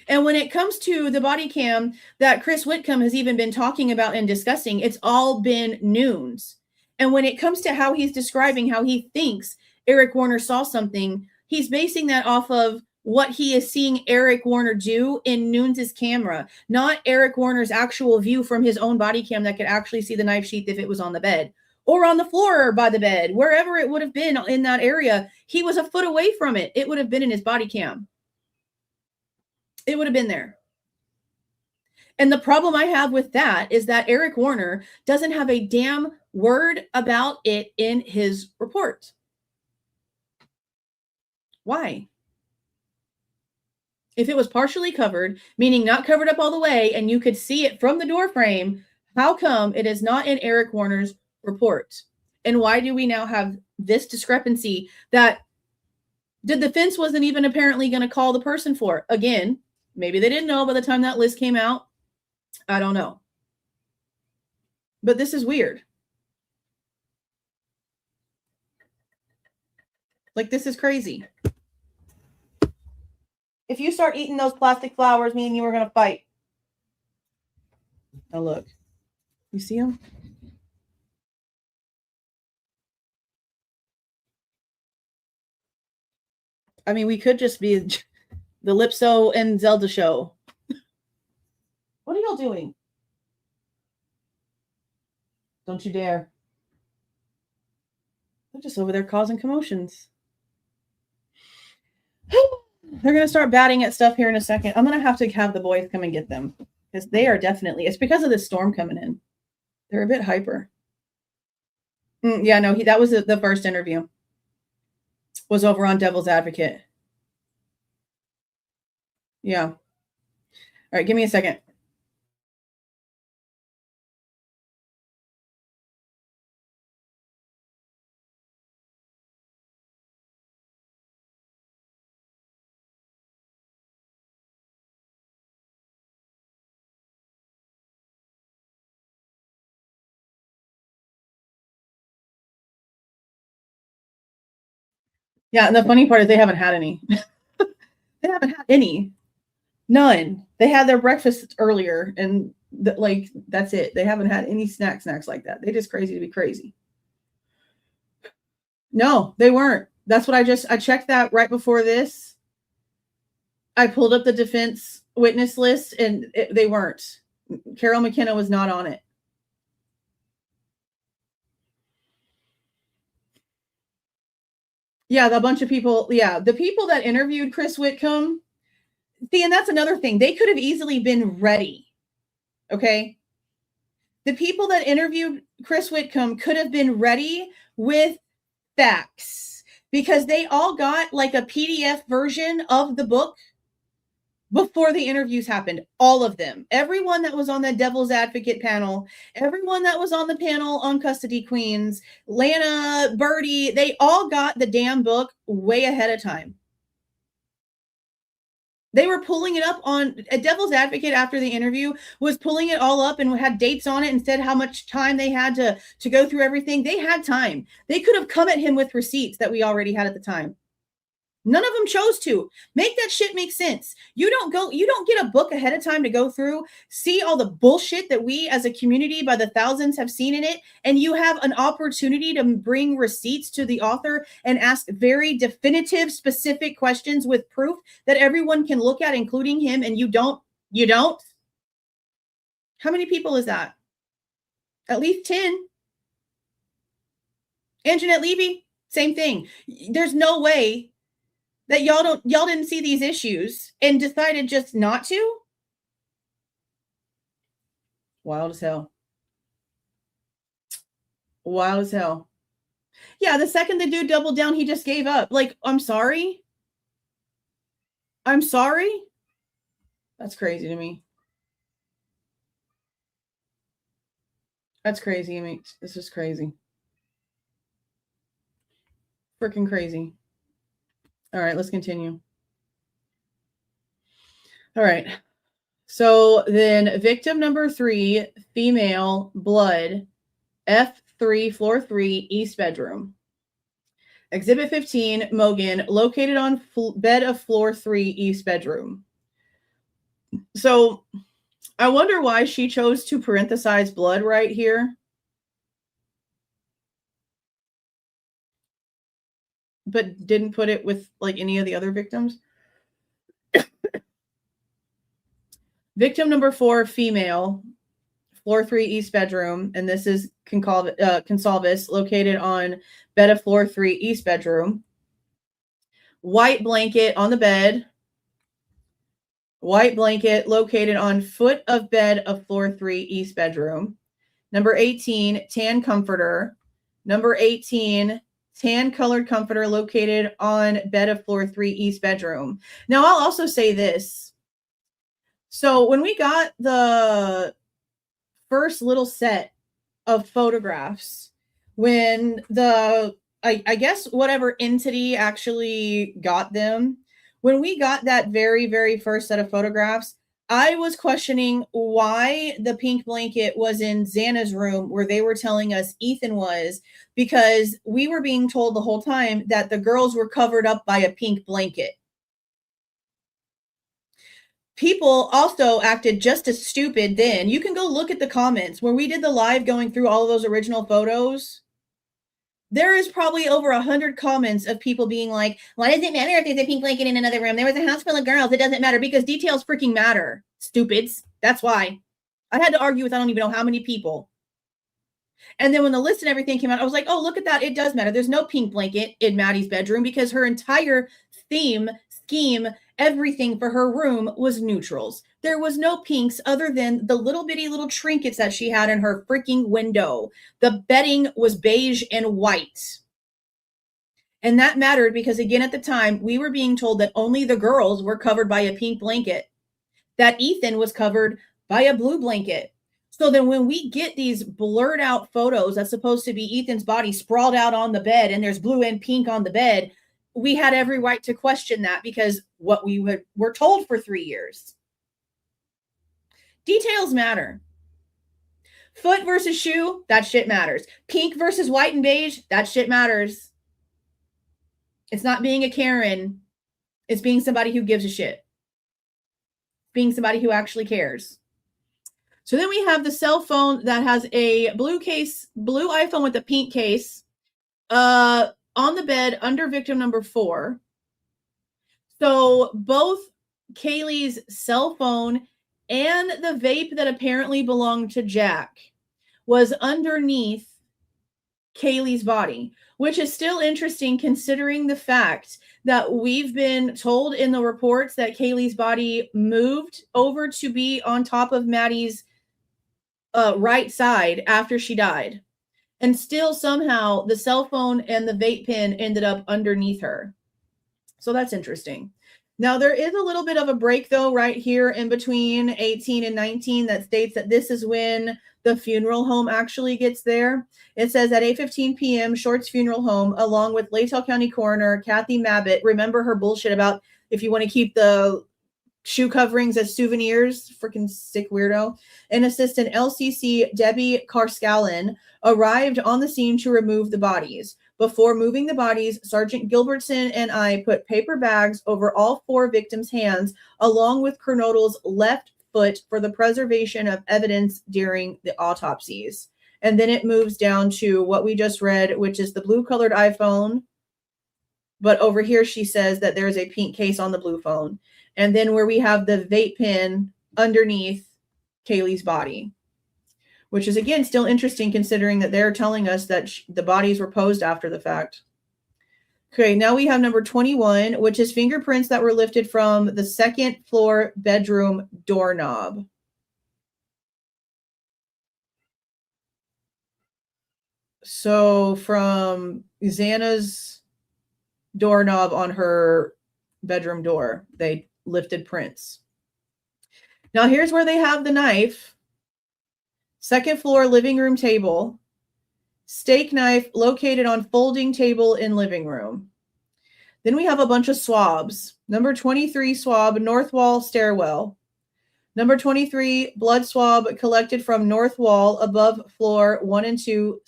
E: And when it comes to the body cam that Chris Whitcomb has even been talking about and discussing, it's all been Noon's. And when it comes to how he's describing how he thinks Eric Warner saw something, he's basing that off of what he is seeing Eric Warner do in Noon's camera, not Eric Warner's actual view from his own body cam that could actually see the knife sheath if it was on the bed or on the floor by the bed, wherever it would have been in that area. He was a foot away from it. It would have been in his body cam. It would have been there. And the problem I have with that is that Eric Warner doesn't have a damn word about it in his report. Why? If it was partially covered, meaning not covered up all the way, and you could see it from the door frame, how come it is not in Eric Warner's report? And why do we now have this discrepancy that the defense wasn't even apparently going to call the person for? Again, maybe they didn't know by the time that list came out. I don't know. But this is weird. Like, this is crazy. If you start eating those plastic flowers, me and you are going to fight. Now look. You see them? I mean, we could just be the Lipso and Zelda show. What are y'all doing? Don't you dare. They're just over there causing commotions. They're going to start batting at stuff here in a second. I'm going to have the boys come and get them because they are definitely, it's because of this storm coming in. They're a bit hyper. Yeah, no, that was the first interview. Was over on Devil's Advocate. Yeah. All right, give me a second. Yeah, and the funny part is they haven't had any. They haven't had any. None. They had their breakfast earlier, and that's it. They haven't had any snacks like that. They just crazy to be crazy. No, they weren't. That's what I checked that right before this. I pulled up the defense witness list, and they weren't. Carol McKenna was not on it. Yeah, the bunch of people. Yeah, the people that interviewed Chris Whitcomb. See, and that's another thing. They could have easily been ready. Okay. The people that interviewed Chris Whitcomb could have been ready with facts because they all got like a PDF version of the book before the interviews happened. All of them. Everyone that was on the Devil's Advocate panel, everyone that was on the panel on Custody Queens, Lana, Birdie, they all got the damn book way ahead of time. They were pulling it up on a devil's advocate after the interview was pulling it all up and had dates on it and said how much time they had to go through everything. They had time. They could have come at him with receipts that we already had at the time. None of them chose to. Make that shit make sense. You don't get a book ahead of time to go through, see all the bullshit that we as a community by the thousands have seen in it, and you have an opportunity to bring receipts to the author and ask very definitive, specific questions with proof that everyone can look at, including him, and you don't? How many people is that? At least 10. And Jeanette Levy, same thing. There's no way that y'all didn't see these issues and decided just not to? Wild as hell. Wild as hell. Yeah, the second the dude doubled down, he just gave up. Like, I'm sorry? I'm sorry? That's crazy to me. That's crazy to me. This is crazy. Freaking crazy. All right, let's continue. All right. So then victim number 3, female, blood, F3, floor 3, east bedroom. Exhibit 15, Mogen, located on bed of floor 3, east bedroom. So I wonder why she chose to parenthesize blood right here. But didn't put it with like any of the other victims. Victim number 4, female, floor 3, east bedroom. And this is Goncalves, located on bed of floor 3, east bedroom. White blanket on the bed. White blanket located on foot of bed of floor 3, east bedroom. Number 18, tan comforter. Number 18, tan colored comforter located on bed of floor 3, east bedroom. Now, I'll also say this. So when we got the first little set of photographs, when I guess whatever entity actually got them, when we got that very, very first set of photographs, I was questioning why the pink blanket was in Xana's room where they were telling us Ethan was, because we were being told the whole time that the girls were covered up by a pink blanket. People also acted just as stupid then. You can go look at the comments where we did the live going through all of those original photos. There is probably over 100 comments of people being like, why does it matter if there's a pink blanket in another room? There was a house full of girls. It doesn't matter because details freaking matter. Stupids. That's why. I had to argue with I don't even know how many people. And then when the list and everything came out, I was like, oh, look at that. It does matter. There's no pink blanket in Maddie's bedroom because her entire scheme, everything for her room was neutrals. There was no pinks other than the little bitty little trinkets that she had in her freaking window. The bedding was beige and white. And that mattered because, again, at the time, we were being told that only the girls were covered by a pink blanket, that Ethan was covered by a blue blanket. So then when we get these blurred out photos that's supposed to be Ethan's body sprawled out on the bed and there's blue and pink on the bed, we had every right to question that because what we were told for 3 years. Details matter. Foot versus shoe, that shit matters. Pink versus white and beige, that shit matters. It's not being a Karen. It's being somebody who gives a shit. Being somebody who actually cares. So then we have the cell phone that has a blue iPhone with a pink case on the bed under victim number 4. So both Kaylee's cell phone and the vape that apparently belonged to Jack was underneath Kaylee's body, which is still interesting considering the fact that we've been told in the reports that Kaylee's body moved over to be on top of Maddie's right side after she died. And still somehow the cell phone and the vape pen ended up underneath her. So that's interesting. Now, there is a little bit of a break, though, right here in between 18 and 19 that states that this is when the funeral home actually gets there. It says at 8:15 p.m., Short's Funeral Home, along with Latell County Coroner Kathy Mabbitt. Remember her bullshit about if you want to keep the shoe coverings as souvenirs. Freaking sick weirdo. And Assistant LCC Debbie Karscallen arrived on the scene to remove the bodies. Before moving the bodies, Sergeant Gilbertson and I put paper bags over all 4 victims' hands, along with Kernodle's left foot for the preservation of evidence during the autopsies. And then it moves down to what we just read, which is the blue-colored iPhone. But over here, she says that there's a pink case on the blue phone. And then where we have the vape pen underneath Kaylee's body, which is, again, still interesting considering that they're telling us that the bodies were posed after the fact. Okay, now we have number 21, which is fingerprints that were lifted from the 2nd floor bedroom doorknob. So from Xana's doorknob on her bedroom door, they lifted prints. Now here's where they have the knife. 2nd floor living room table. Steak knife located on folding table in living room. Then we have a bunch of swabs. Number 23 swab, north wall stairwell. Number 23 blood swab collected from north wall above floor 1 and 2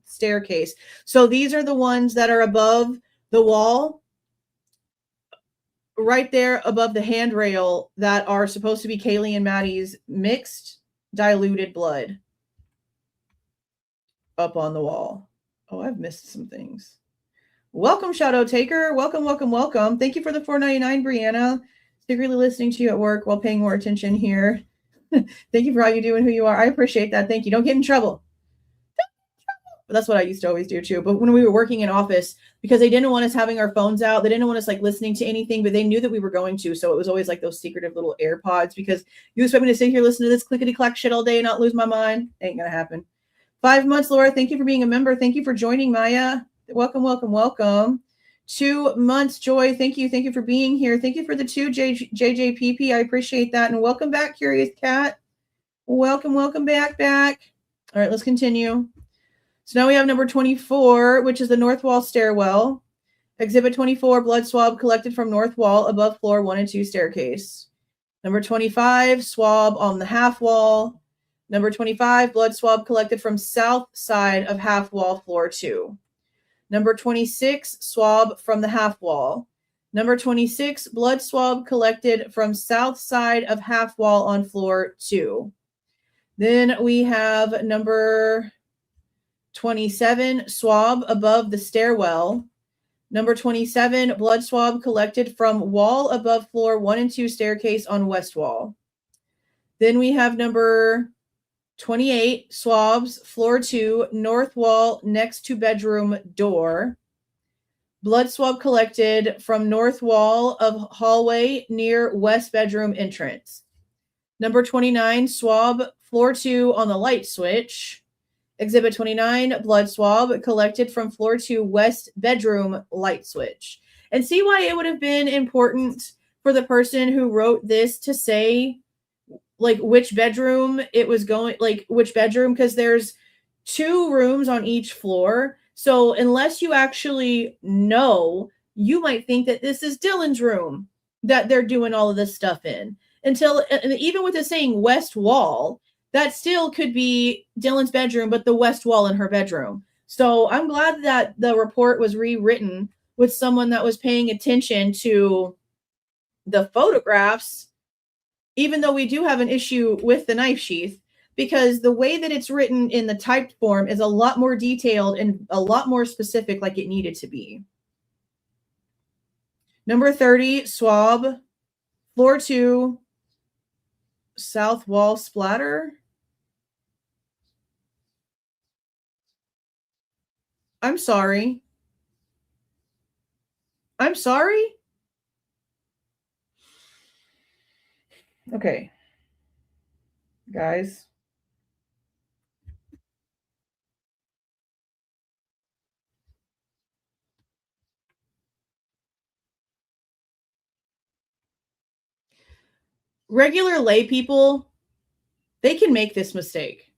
E: staircase. So these are the ones that are above the wall, right there above the handrail, that are supposed to be Kaylee and Maddie's mixed diluted blood up on the wall. Oh, I've missed some things. Welcome, Shadow Taker. Welcome, welcome, welcome. Thank you for the $4.99, Brianna. Secretly listening to you at work while paying more attention here. Thank you for how you do and who you are. I appreciate that. Thank you. Don't get in trouble. But that's what I used to always do too. But when we were working in office, because they didn't want us having our phones out, they didn't want us like listening to anything, but they knew that we were going to. So it was always like those secretive little AirPods, because you expect me to sit here, listen to this clickety clack shit all day and not lose my mind. Ain't gonna happen. 5 months, Laura. Thank you for being a member. Thank you for joining, Maya. Welcome, welcome, welcome. 2 months, Joy. Thank you. Thank you for being here. Thank you for the 2 JJPP. I appreciate that. And welcome back, Curious Cat. Welcome, welcome back. All right, let's continue. So now we have number 24, which is the north wall stairwell. Exhibit 24, blood swab collected from north wall above floor 1 and 2 staircase. Number 25, swab on the half wall. Number 25, blood swab collected from south side of half wall, floor 2. Number 26, swab from the half wall. Number 26, blood swab collected from south side of half wall on floor 2. Then we have number 27, swab above the stairwell. Number 27, blood swab collected from wall above floor 1 and 2 staircase on west wall. Then we have number 28, swabs, floor 2, north wall next to bedroom door. Blood swab collected from north wall of hallway near west bedroom entrance. Number 29, swab, floor 2 on the light switch. Exhibit 29, blood swab collected from floor 2 west bedroom light switch. And see why it would have been important for the person who wrote this to say like which bedroom it was going, like which bedroom, because there's 2 rooms on each floor. So unless you actually know, you might think that this is Dylan's room that they're doing all of this stuff in. Until, and even with it saying west wall, that still could be Dylan's bedroom, but the west wall in her bedroom. So I'm glad that the report was rewritten with someone that was paying attention to the photographs, even though we do have an issue with the knife sheath, because the way that it's written in the typed form is a lot more detailed and a lot more specific, like it needed to be. Number 30, swab, floor 2, south wall splatter. I'm sorry. Okay. Guys. Regular lay people, they can make this mistake.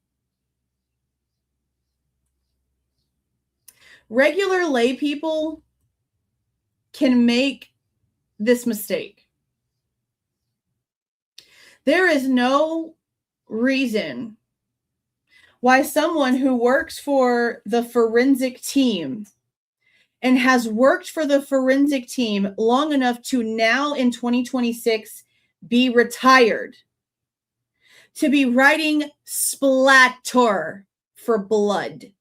E: Regular lay people can make this mistake. There is no reason why someone who works for the forensic team and has worked for the forensic team long enough to now in 2026 be retired, to be writing splatter for blood.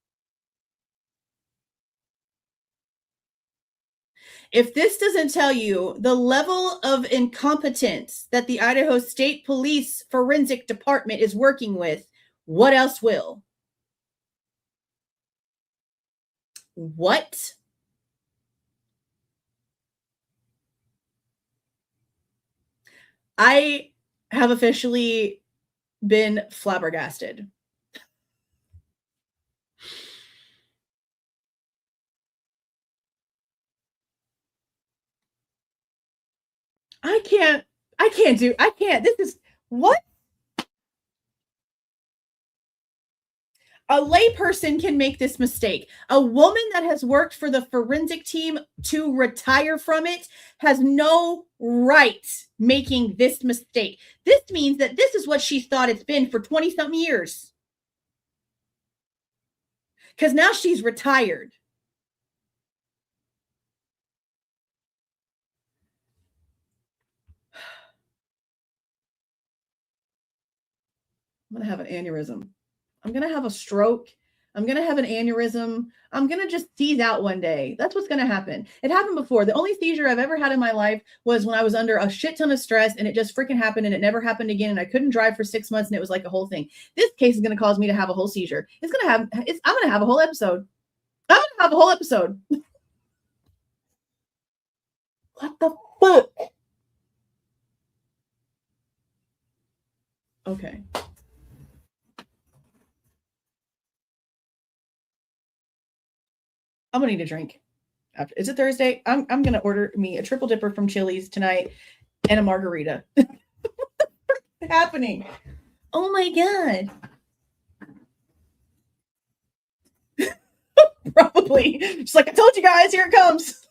E: If this doesn't tell you the level of incompetence that the Idaho State Police Forensic Department is working with, what else will? What? I have officially been flabbergasted. I can't. This is what? A layperson can make this mistake. A woman that has worked for the forensic team to retire from it has no right making this mistake. This means that this is what she thought it's been for 20-something years. Because now she's retired. I'm going to have an aneurysm. I'm going to have a stroke. I'm going to have an aneurysm. I'm going to just seize out one day. That's what's going to happen. It happened before. The only seizure I've ever had in my life was when I was under a shit ton of stress and it just freaking happened and it never happened again. And I couldn't drive for 6 months and it was like a whole thing. This case is going to cause me to have a whole seizure. I'm going to have a whole episode. I'm going to have a whole episode. What the fuck? Okay. I'm gonna need a drink. Is it Thursday? I'm gonna order me a triple dipper from Chili's tonight and a margarita. What's happening? Oh my god. Probably. Just like I told you guys, here it comes.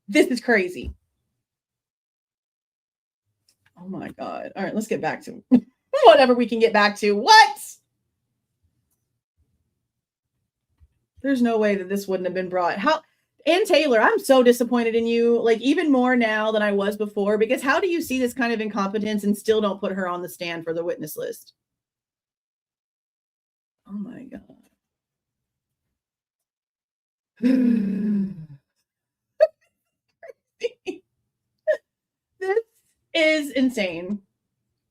E: This is crazy. Oh my god. All right, let's get back to whatever we can get back to. What? There's no way that this wouldn't have been brought. Ann Taylor, I'm so disappointed in you, like even more now than I was before, because how do you see this kind of incompetence and still don't put her on the stand for the witness list? Oh my God. This is insane.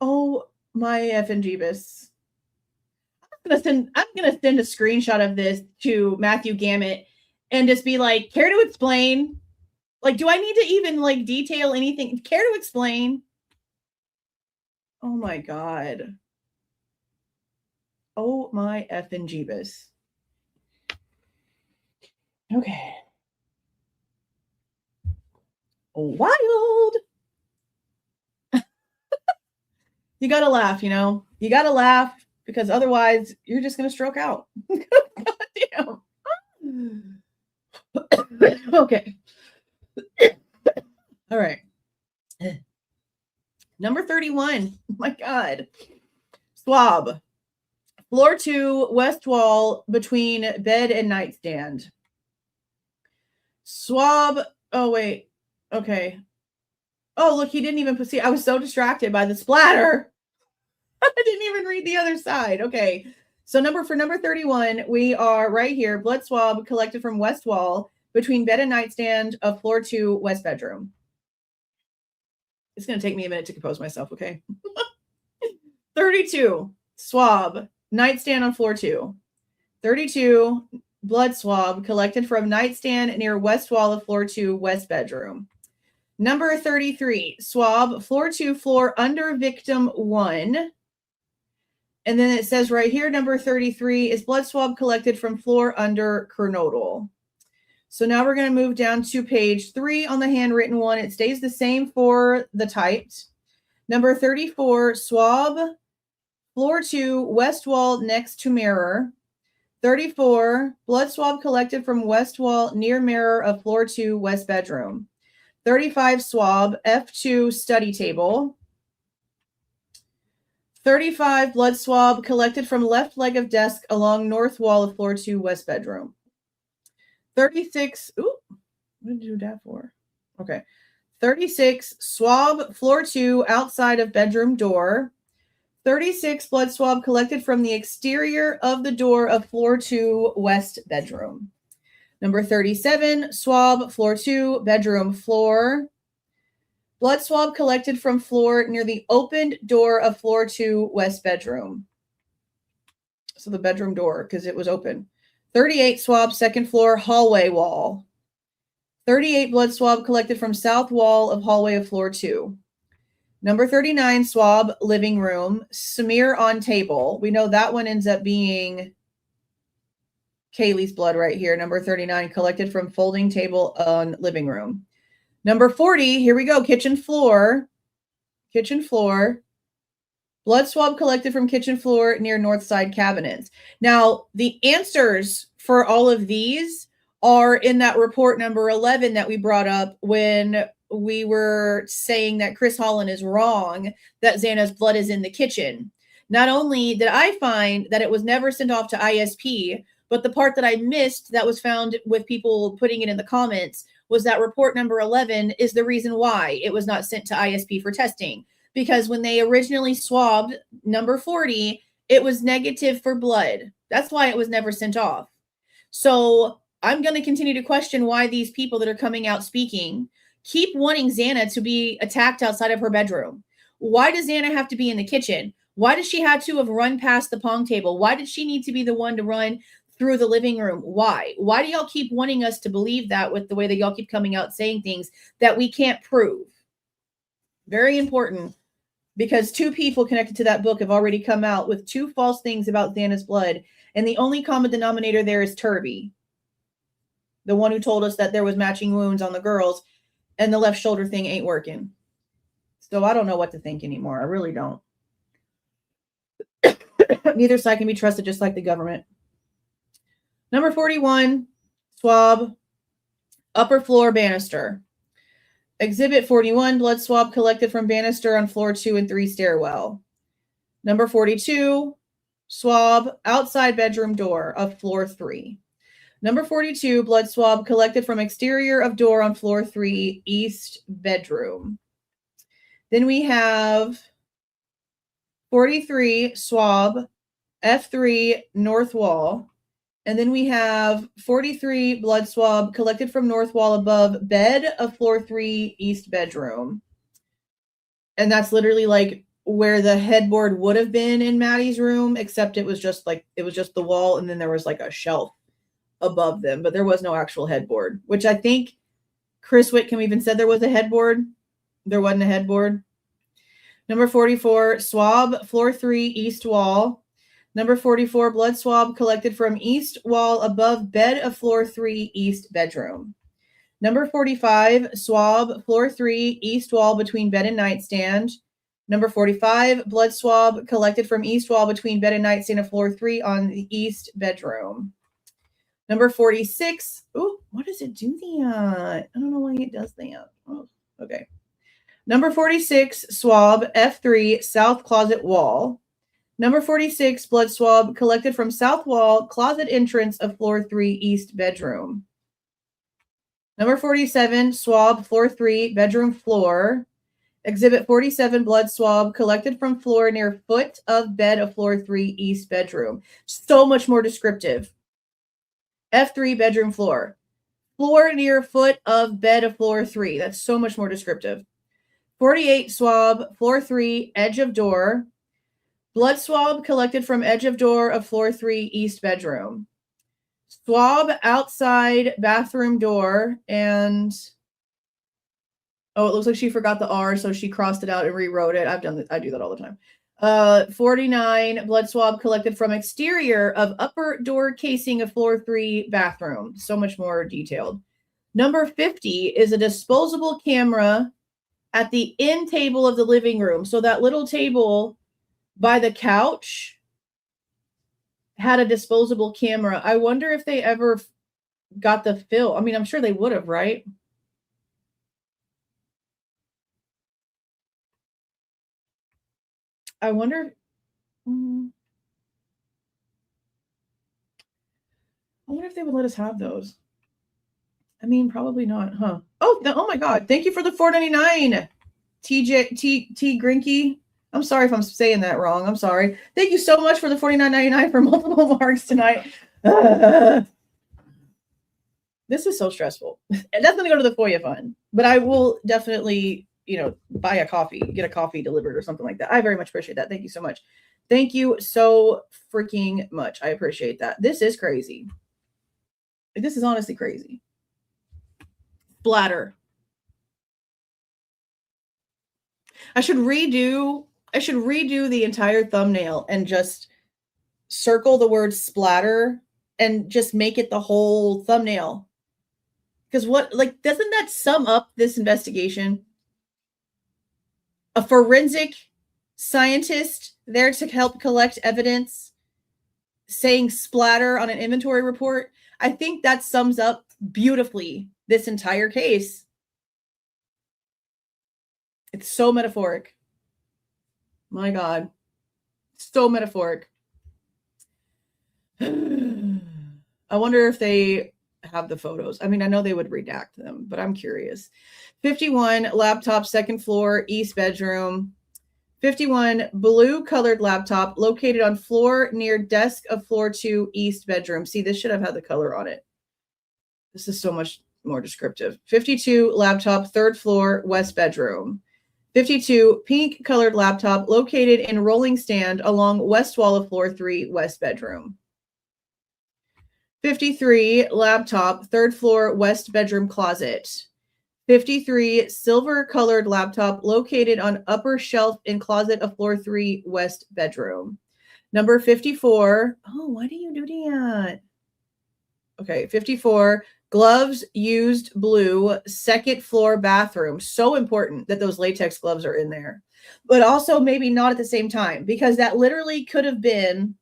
E: Oh my effing Jeebus. I'm gonna send a screenshot of this to Matthew Gamet and just be like, care to explain? Like, do I need to even like detail anything? Care to explain? Oh my God. Oh my effing Jeebus. Okay. Wild. You gotta laugh, you know? You gotta laugh because otherwise you're just gonna stroke out. God damn. Okay. All right. Number 31. Oh my God. Swab. Floor 2, west wall between bed and nightstand. Swab. Oh, wait. Okay. Oh, look, he didn't even see. I was so distracted by the splatter. I didn't even read the other side. Okay. So for number 31, we are right here. Blood swab collected from west wall between bed and nightstand of floor 2, west bedroom. It's going to take me a minute to compose myself. Okay. 32, swab, nightstand on floor 2. 32, blood swab collected from nightstand near west wall of floor 2, west bedroom. Number 33, swab, floor 2, floor under victim 1. And then it says right here, number 33 is blood swab collected from floor under Kernodle. So now we're going to move down to page 3 on the handwritten one. It stays the same for the typed. Number 34, swab, floor 2, west wall next to mirror. 34, blood swab collected from west wall near mirror of floor 2, west bedroom. 35, swab, F2, study table. 35 blood swab collected from left leg of desk along north wall of floor 2 west bedroom. 36, ooh, what did you do that for? Okay. 36 swab floor 2 outside of bedroom door. 36 blood swab collected from the exterior of the door of floor 2 west bedroom. Number 37 swab floor 2 bedroom floor. Blood swab collected from floor near the opened door of floor 2 west bedroom. So the bedroom door, because it was open. 38 swab second floor hallway wall. 38 blood swab collected from south wall of hallway of floor 2. Number 39 swab living room. Smear on table. We know that one ends up being Kaylee's blood right here. Number 39 collected from folding table on living room. Number 40, here we go, kitchen floor. Kitchen floor. Blood swab collected from kitchen floor near north side cabinets. Now, the answers for all of these are in that report number 11 that we brought up when we were saying that Chris Holland is wrong, that Xana's blood is in the kitchen. Not only did I find that it was never sent off to ISP, but the part that I missed that was found with people putting it in the comments was that report number 11 is the reason why it was not sent to ISP for testing. Because when they originally swabbed number 40, it was negative for blood. That's why it was never sent off. So I'm going to continue to question why these people that are coming out speaking keep wanting Xana to be attacked outside of her bedroom. Why does Xana have to be in the kitchen? Why does she have to have run past the pong table? Why did she need to be the one to run through the living room? Why? Why do y'all keep wanting us to believe that with the way that y'all keep coming out saying things that we can't prove? Very important, because 2 people connected to that book have already come out with 2 false things about Xana's blood, and the only common denominator there is Turby, the one who told us that there was matching wounds on the girls, and the left shoulder thing ain't working. So I don't know what to think anymore. I really don't. Neither side can be trusted, just like the government. Number 41, swab, upper floor banister. Exhibit 41, blood swab collected from banister on floor 2 and 3 stairwell. Number 42, swab outside bedroom door of floor 3. Number 42, blood swab collected from exterior of door on floor 3, east bedroom. Then we have 43, swab, F3, north wall. And then we have 43 blood swab collected from north wall above bed of floor 3, east bedroom. And that's literally like where the headboard would have been in Maddie's room, except it was just the wall, and then there was like a shelf above them, but there was no actual headboard, which I think Chris Whitcomb even said there was a headboard. There wasn't a headboard. Number 44, swab, floor 3, east wall. Number 44, blood swab collected from east wall above bed of floor 3, east bedroom. Number 45, swab, floor 3, east wall between bed and nightstand. Number 45, blood swab collected from east wall between bed and nightstand of floor 3 on the east bedroom. Number 46, ooh, what does it do that? I don't know why it does that. Oh, okay. Number 46, swab, F3, south closet wall. Number 46, blood swab collected from south wall, closet entrance of floor 3, east bedroom. Number 47, swab, floor 3, bedroom floor. Exhibit 47, blood swab collected from floor near foot of bed of floor 3, east bedroom. So much more descriptive. F3, bedroom floor. Floor near foot of bed of floor 3. That's so much more descriptive. 48, swab, floor 3, edge of door. Blood swab collected from edge of door of floor 3, east bedroom. Swab outside bathroom door, and oh, it looks like she forgot the R, so she crossed it out and rewrote it. I do that all the time. 49, blood swab collected from exterior of upper door casing of floor 3 bathroom. So much more detailed. Number 50 is a disposable camera at the end table of the living room. So that little table by the couch had a disposable camera. I wonder if they ever got the film. I mean, I'm sure they would have, right? I wonder I wonder if they would let us have those. I mean, probably not, huh? Oh, oh my God. Thank you for the $4.99. T Grinky. I'm sorry if I'm saying that wrong. I'm sorry. Thank you so much for the $49.99 for multiple marks tonight. This is so stressful. And that's going to go to the FOIA fund. But I will definitely, buy a coffee, get a coffee delivered or something like that. I very much appreciate that. Thank you so much. Thank you so freaking much. I appreciate that. This is crazy. This is honestly crazy. Splatter. I should redo the entire thumbnail and just circle the word splatter and just make it the whole thumbnail. Because doesn't that sum up this investigation? A forensic scientist there to help collect evidence saying splatter on an inventory report. I think that sums up beautifully this entire case. It's so metaphoric. My God. So metaphoric. I wonder if they have the photos. I mean, I know they would redact them, but I'm curious. 51 laptop, second floor, east bedroom. 51 blue colored laptop located on floor near desk of floor 2, east bedroom. See, this should have had the color on it. This is so much more descriptive. 52 laptop, third floor, west bedroom. 52 pink colored laptop located in rolling stand along west wall of floor 3, west bedroom. 53 laptop, third floor, west bedroom closet. 53 silver colored laptop located on upper shelf in closet of floor 3, west bedroom. Number 54. Oh, why do you do that? Okay, 54 gloves used blue, second floor bathroom. So important that those latex gloves are in there, but also maybe not at the same time, because that literally could have been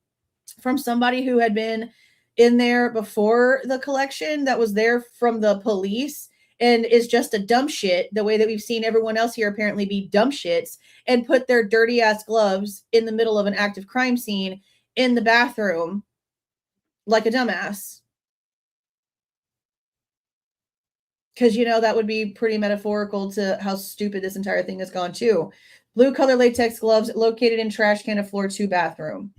E: from somebody who had been in there before the collection, that was there from the police and is just a dumb shit, the way that we've seen everyone else here apparently be dumb shits, and put their dirty ass gloves in the middle of an active crime scene in the bathroom like a dumbass. Because, that would be pretty metaphorical to how stupid this entire thing has gone too. Blue color latex gloves located in trash can of floor 2 bathroom.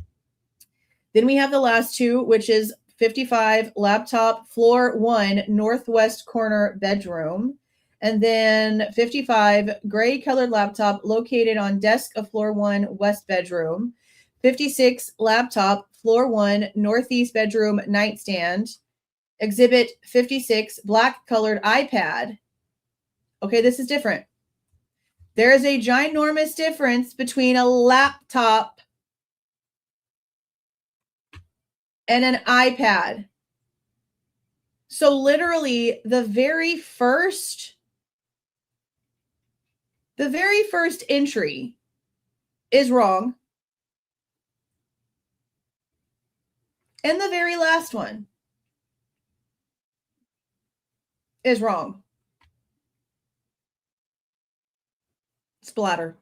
E: Then we have the last two, which is 55 laptop, floor 1, northwest corner bedroom. And then 55 gray colored laptop located on desk of floor 1, west bedroom. 56 laptop, floor 1, northeast bedroom nightstand. Exhibit 56, black colored iPad. Okay, this is different. There is a ginormous difference between a laptop and an iPad. So literally the very first entry is wrong. And the very last one is wrong. Splatter.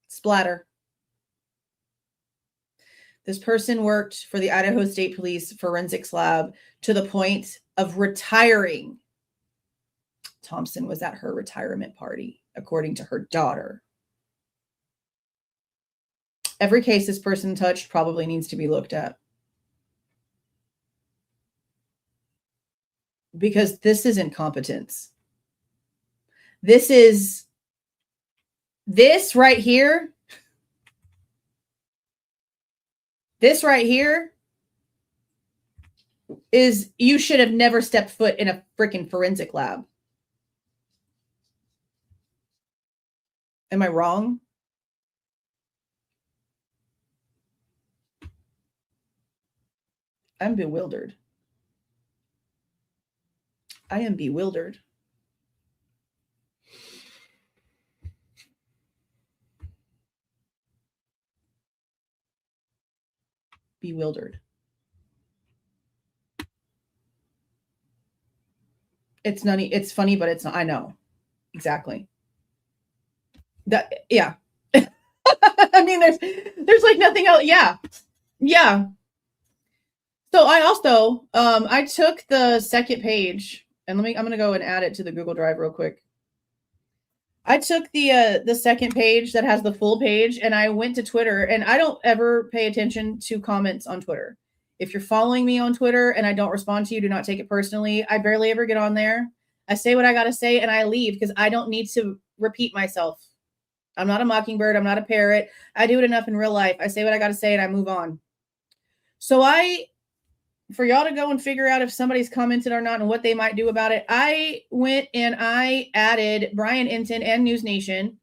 E: Splatter. This person worked for the Idaho State Police Forensics Lab to the point of retiring. Thompson was at her retirement party, according to her daughter. Every case this person touched probably needs to be looked at. Because this is incompetence. This right here. This right here is, you should have never stepped foot in a freaking forensic lab. Am I wrong? I'm bewildered. I am bewildered. Bewildered. It's nutty. It's funny, but it's not. I know. Exactly. Yeah. I'm mean, there's like nothing else. Yeah. Yeah. So I also, I took the second page and I'm going to go and add it to the Google Drive real quick. I took the second page that has the full page and I went to Twitter, and I don't ever pay attention to comments on Twitter. If you're following me on Twitter and I don't respond to you, do not take it personally. I barely ever get on there. I say what I got to say and I leave because I don't need to repeat myself. I'm not a mockingbird. I'm not a parrot. I do it enough in real life. I say what I got to say and I move on. So for y'all to go and figure out if somebody's commented or not and what they might do about it, I went and I added Brian Enton and News Nation.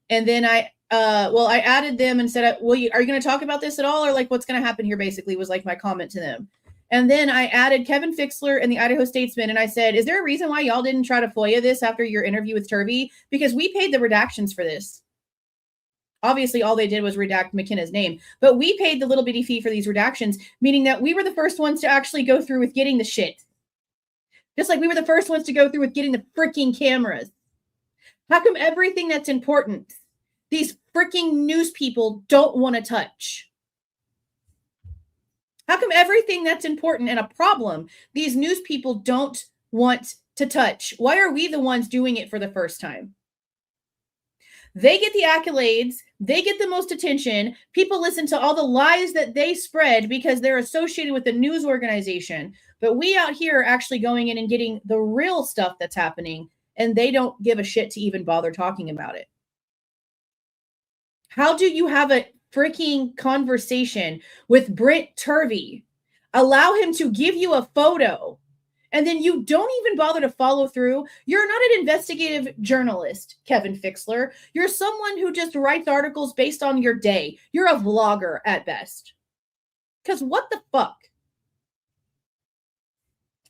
E: And then I added them and said, are you going to talk about this at all? Or like, what's going to happen here basically was like my comment to them. And then I added Kevin Fixler and the Idaho Statesman. And I said, is there a reason why y'all didn't try to FOIA this after your interview with Turvey? Because we paid the redactions for this. Obviously, all they did was redact McKenna's name, but we paid the little bitty fee for these redactions, meaning that we were the first ones to actually go through with getting the shit. Just like we were the first ones to go through with getting the freaking cameras. How come everything that's important, these freaking news people don't want to touch? How come everything that's important and a problem, these news people don't want to touch? Why are we the ones doing it for the first time? They get the accolades. They get the most attention. People listen to all the lies that they spread because they're associated with the news organization. But we out here are actually going in and getting the real stuff that's happening, and they don't give a shit to even bother talking about it. How do you have a freaking conversation with Brent Turvey, allow him to give you a photo, and then you don't even bother to follow through? You're not an investigative journalist, Kevin Fixler. You're someone who just writes articles based on your day. You're a vlogger at best. Because what the fuck?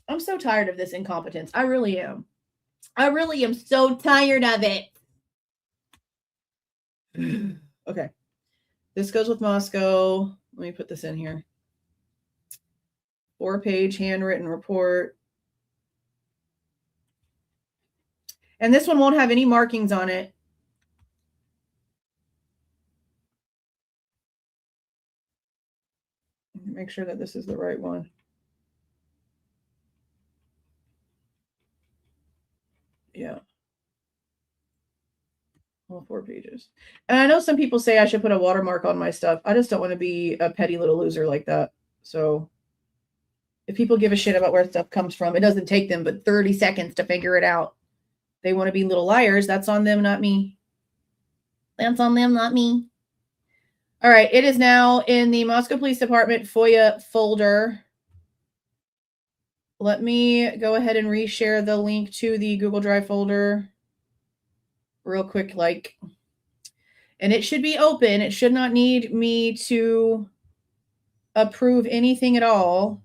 E: I'm so tired of this incompetence. I really am. I really am so tired of it. Okay. This goes with Moscow. Let me put this in here. 4-page handwritten report. And this one won't have any markings on it. Make sure that this is the right one. Yeah. All 4 pages. And I know some people say I should put a watermark on my stuff. I just don't want to be a petty little loser like that. So if people give a shit about where stuff comes from, it doesn't take them but 30 seconds to figure it out. They want to be little liars. That's on them, not me. That's on them, not me. All right. It is now in the Moscow Police Department FOIA folder. Let me go ahead and reshare the link to the Google Drive folder real quick, and it should be open. It should not need me to approve anything at all.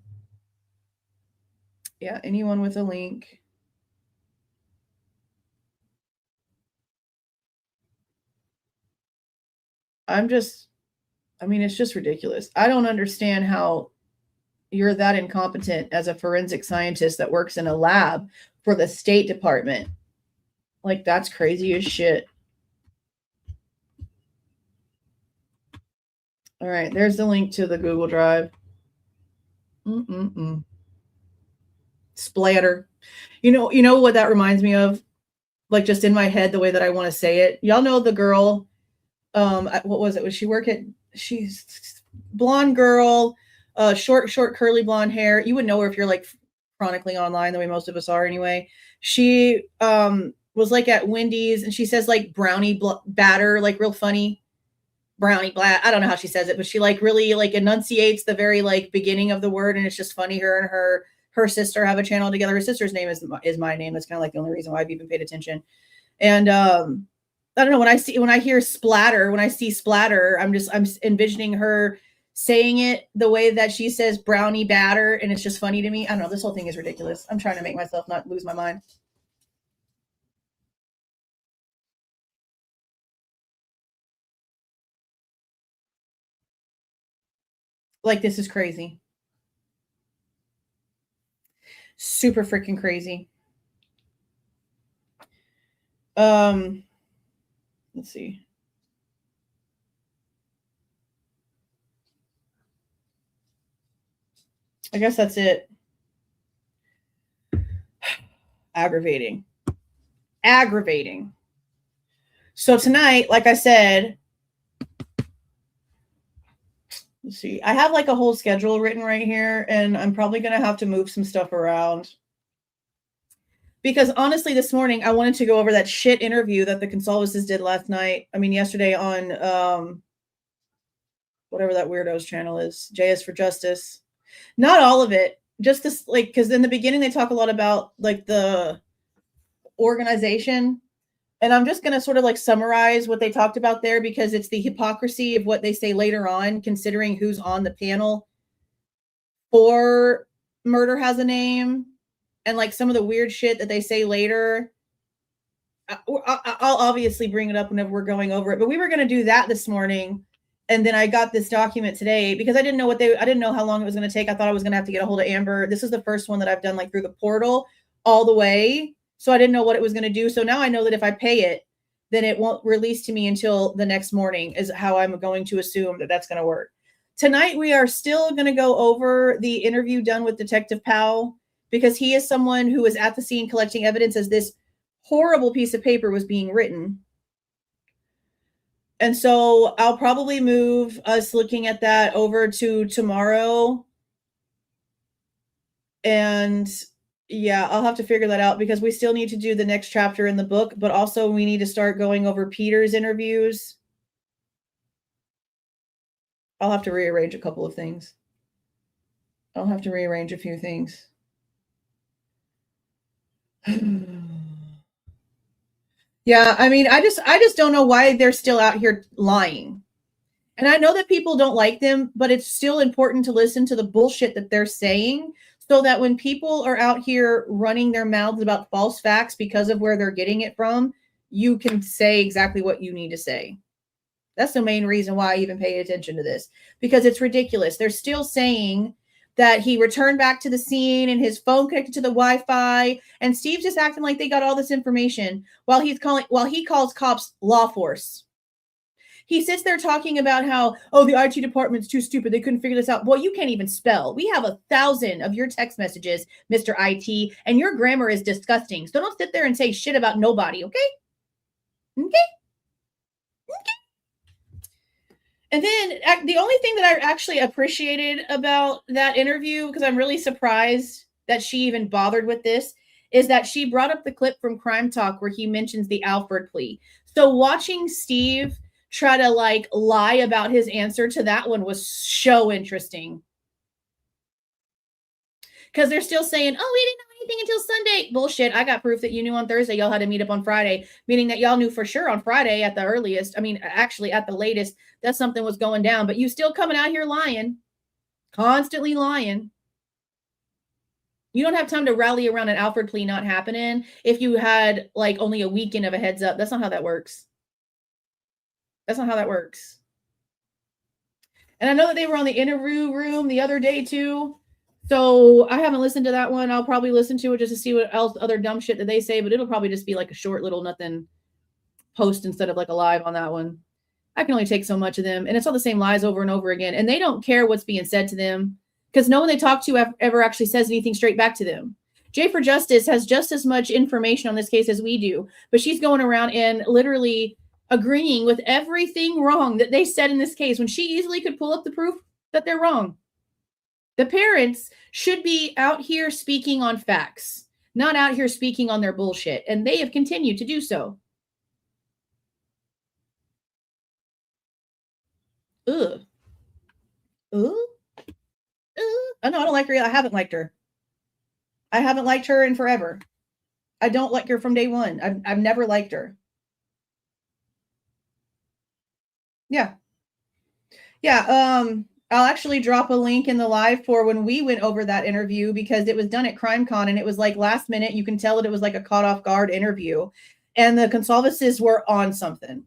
E: Yeah, anyone with a link. It's just ridiculous. I don't understand how you're that incompetent as a forensic scientist that works in a lab for the State Department. Like, that's crazy as shit. All right, there's the link to the Google Drive. Splatter. You know what that reminds me of? Like, just in my head, the way that I want to say it. Y'all know the girl, what was it? She's blonde girl, short, curly blonde hair. You would know her if you're like chronically online, the way most of us are anyway. She was like at Wendy's, and she says like brownie batter, like real funny. Brownie blat. I don't know how she says it, but she like really like enunciates the very like beginning of the word, and it's just funny. Her and her sister have a channel together. Her sister's name is my name. That's kind of like the only reason why I've even paid attention. And I don't know, when I hear splatter, when I see splatter, I'm envisioning her saying it the way that she says brownie batter, and it's just funny to me. I don't know. This whole thing is ridiculous. I'm trying to make myself not lose my mind. Like, this is crazy. Super freaking crazy. Let's see. I guess that's it. Aggravating. So tonight, like I said, let's see, I have like a whole schedule written right here, and I'm probably going to have to move some stuff around. Because honestly, this morning, I wanted to go over that shit interview that the Goncalves did yesterday on whatever that weirdo's channel is, JS for Justice. Not all of it, just this, like, because in the beginning, they talk a lot about like the organization. And I'm just going to sort of like summarize what they talked about there, because it's the hypocrisy of what they say later on, considering who's on the panel for Murder Has a Name, and like some of the weird shit that they say later. I'll obviously bring it up whenever we're going over it, but we were going to do that this morning. And then I got this document today because I didn't know how long it was going to take. I thought I was going to have to get a hold of Amber. This is the first one that I've done like through the portal all the way. So I didn't know what it was going to do. So now I know that if I pay it, then it won't release to me until the next morning, is how I'm going to assume that that's going to work. Tonight, we are still going to go over the interview done with Detective Powell, because he is someone who was at the scene collecting evidence as this horrible piece of paper was being written. And so I'll probably move us looking at that over to tomorrow. And yeah, I'll have to figure that out, because we still need to do the next chapter in the book, but also we need to start going over Peter's interviews. I'll have to rearrange a couple of things. I'll have to rearrange a few things. Yeah, I mean, I just don't know why they're still out here lying. And I know that people don't like them, but it's still important to listen to the bullshit that they're saying, so that when people are out here running their mouths about false facts because of where they're getting it from, you can say exactly what you need to say. That's the main reason why I even pay attention to this, because it's ridiculous. They're still saying that he returned back to the scene and his phone connected to the Wi-Fi, and Steve's just acting like they got all this information while he calls cops law force. He sits there talking about how, oh, the IT department's too stupid, they couldn't figure this out. Boy, you can't even spell. We have 1,000 of your text messages, Mr. IT, and your grammar is disgusting. So don't sit there and say shit about nobody, okay? Okay? And then the only thing that I actually appreciated about that interview, because I'm really surprised that she even bothered with this, is that she brought up the clip from Crime Talk where he mentions the Alford plea. So watching Steve try to like lie about his answer to that one was so interesting. Because they're still saying, oh, we didn't know anything until Sunday. Bullshit. I got proof that you knew on Thursday y'all had to meet up on Friday, meaning that y'all knew for sure on Friday at the earliest. I mean, actually at the latest, that something was going down. But you still coming out here lying, constantly lying. You don't have time to rally around an Alford plea not happening if you had like only a weekend of a heads up. That's not how that works. That's not how that works. And I know that they were on the interview room the other day too. So I haven't listened to that one. I'll probably listen to it just to see what else, other dumb shit that they say, but it'll probably just be like a short little nothing post instead of like a live on that one. I can only take so much of them, and it's all the same lies over and over again. And they don't care what's being said to them, because no one they talk to ever actually says anything straight back to them. Jay for Justice has just as much information on this case as we do, but she's going around and literally agreeing with everything wrong that they said in this case, when she easily could pull up the proof that they're wrong. The parents should be out here speaking on facts, not out here speaking on their bullshit. And they have continued to do so. Ugh. Ooh. I know, I don't like her. I haven't liked her. I haven't liked her in forever. I don't like her from day one. I've never liked her. Yeah. Yeah. I'll actually drop a link in the live for when we went over that interview, because it was done at CrimeCon and it was like last minute. You can tell that it was like a caught off guard interview, and the Goncalves were on something.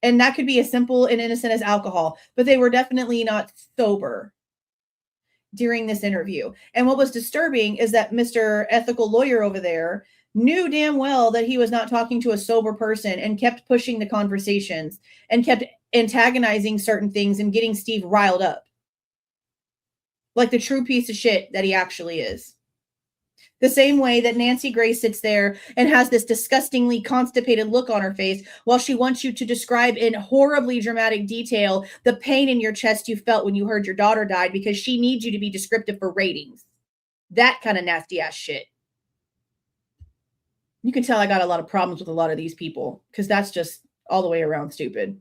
E: And that could be as simple and innocent as alcohol, but they were definitely not sober during this interview. And what was disturbing is that Mr. Ethical Lawyer over there knew damn well that he was not talking to a sober person, and kept pushing the conversations and kept antagonizing certain things and getting Steve riled up. like the true piece of shit that he actually is. The same way that Nancy Grace sits there and has this disgustingly constipated look on her face while she wants you to describe in horribly dramatic detail the pain in your chest you felt when you heard your daughter died because she needs you to be descriptive for ratings. That kind of nasty ass shit. You can tell I got a lot of problems with a lot of these people because that's just all the way around stupid.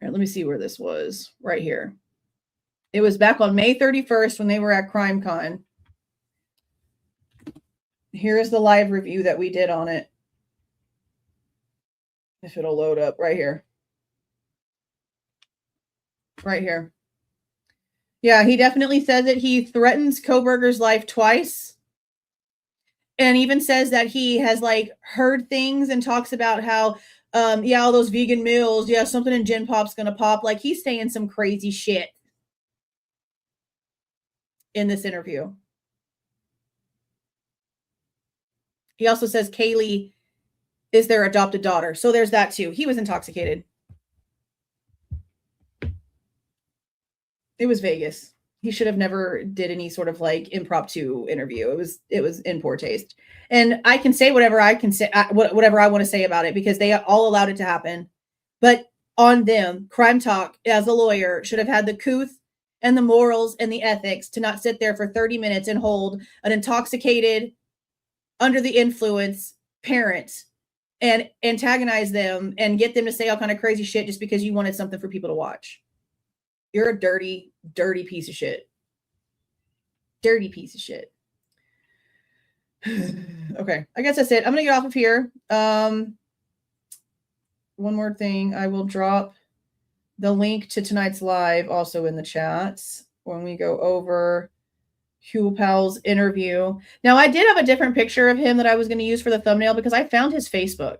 E: All right, let me see where this was. Right here. It was back on May 31st when they were at CrimeCon. Here is the live review that we did on it. If it'll load up right here. Right here. Yeah, he definitely said that he threatens Kohberger's life twice. And even says that he has like heard things and talks about how, yeah, all those vegan meals, yeah, something in Gen Pop's going to pop. Like he's saying some crazy shit in this interview. He also says Kaylee is their adopted daughter. So there's that too. He was intoxicated. It was Vegas. He should have never did any sort of like impromptu interview. It was in poor taste. And I can say whatever I can say, whatever I want to say about it because they all allowed it to happen. But on them, Crime Talk as a lawyer should have had the couth and the morals and the ethics to not sit there for 30 minutes and hold an intoxicated, under the influence parent and antagonize them and get them to say all kind of crazy shit just because you wanted something for people to watch. You're a dirty, dirty piece of shit. Dirty piece of shit. Okay, I guess that's it. I'm going to get off of here. One more thing. I will drop the link to tonight's live also in the chats when we go over Huel Powell's interview. Now, I did have a different picture of him that I was going to use for the thumbnail because I found his Facebook.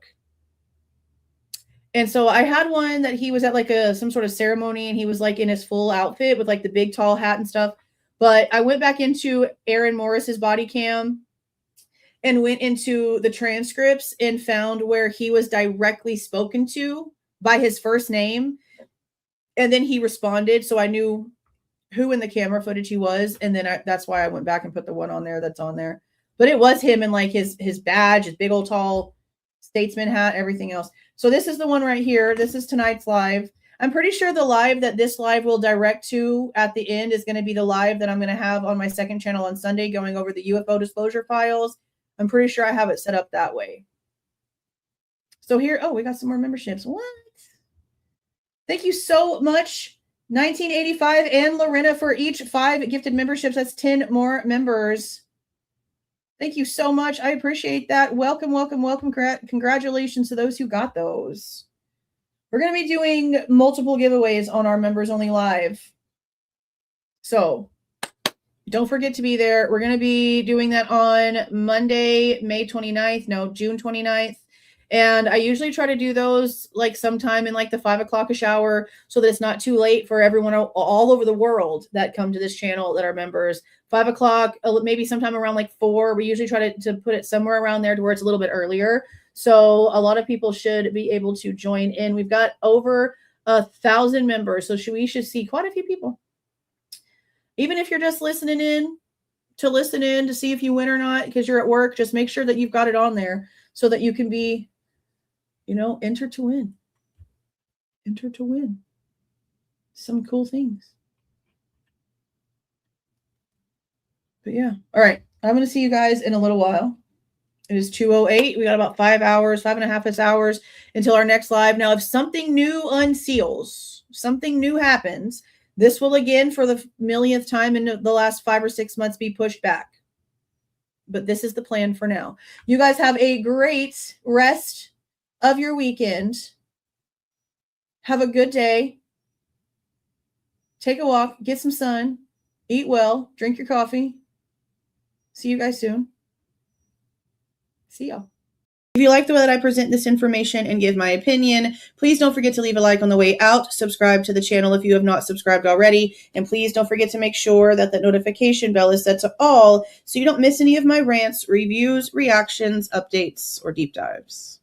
E: And so I had one that he was at like some sort of ceremony and he was like in his full outfit with like the big tall hat and stuff. But I went back into Aaron Morris's body cam and went into the transcripts and found where he was directly spoken to by his first name. And then he responded. So I knew who in the camera footage he was. And then that's why I went back and put the one on there that's on there. But it was him in like his badge, his big old tall statesman hat, everything else. So this is the one right here. This is tonight's live. I'm pretty sure the live that this live will direct to at the end is going to be the live that I'm going to have on my second channel on Sunday going over the UFO disclosure files. I'm pretty sure I have it set up that way. So here, oh, we got some more memberships. What? Thank you so much, 1985 and Lorena, for each 5 gifted memberships. That's 10 more members. Thank you so much. I appreciate that. Welcome, welcome, welcome. Congratulations to those who got those. We're going to be doing multiple giveaways on our members only live. So don't forget to be there. We're going to be doing that on Monday, May 29th. No, June 29th. And I usually try to do those like sometime in like the 5 o'clock-ish hour so that it's not too late for everyone all over the world that come to this channel that are members. 5 o'clock, maybe sometime around like 4. We usually try to put it somewhere around there to where it's a little bit earlier. So a lot of people should be able to join in. We've got over 1,000 members. So we should see quite a few people. Even if you're just listening in to see if you win or not because you're at work, just make sure that you've got it on there so that you can be, enter to win. Enter to win. Some cool things. But yeah. All right. I'm going to see you guys in a little while. It is 2:08. We got about 5 hours, 5.5 hours until our next live. Now, if something new unseals, something new happens, this will again, for the millionth time in the last 5 or 6 months, be pushed back. But this is the plan for now. You guys have a great rest of your weekend. Have a good day. Take a walk, get some sun, eat well, drink your coffee. See you guys soon. See y'all. If you like the way that I present this information and give my opinion, please don't forget to leave a like on the way out. Subscribe to the channel if you have not subscribed already. And please don't forget to make sure that the notification bell is set to all so you don't miss any of my rants, reviews, reactions, updates, or deep dives.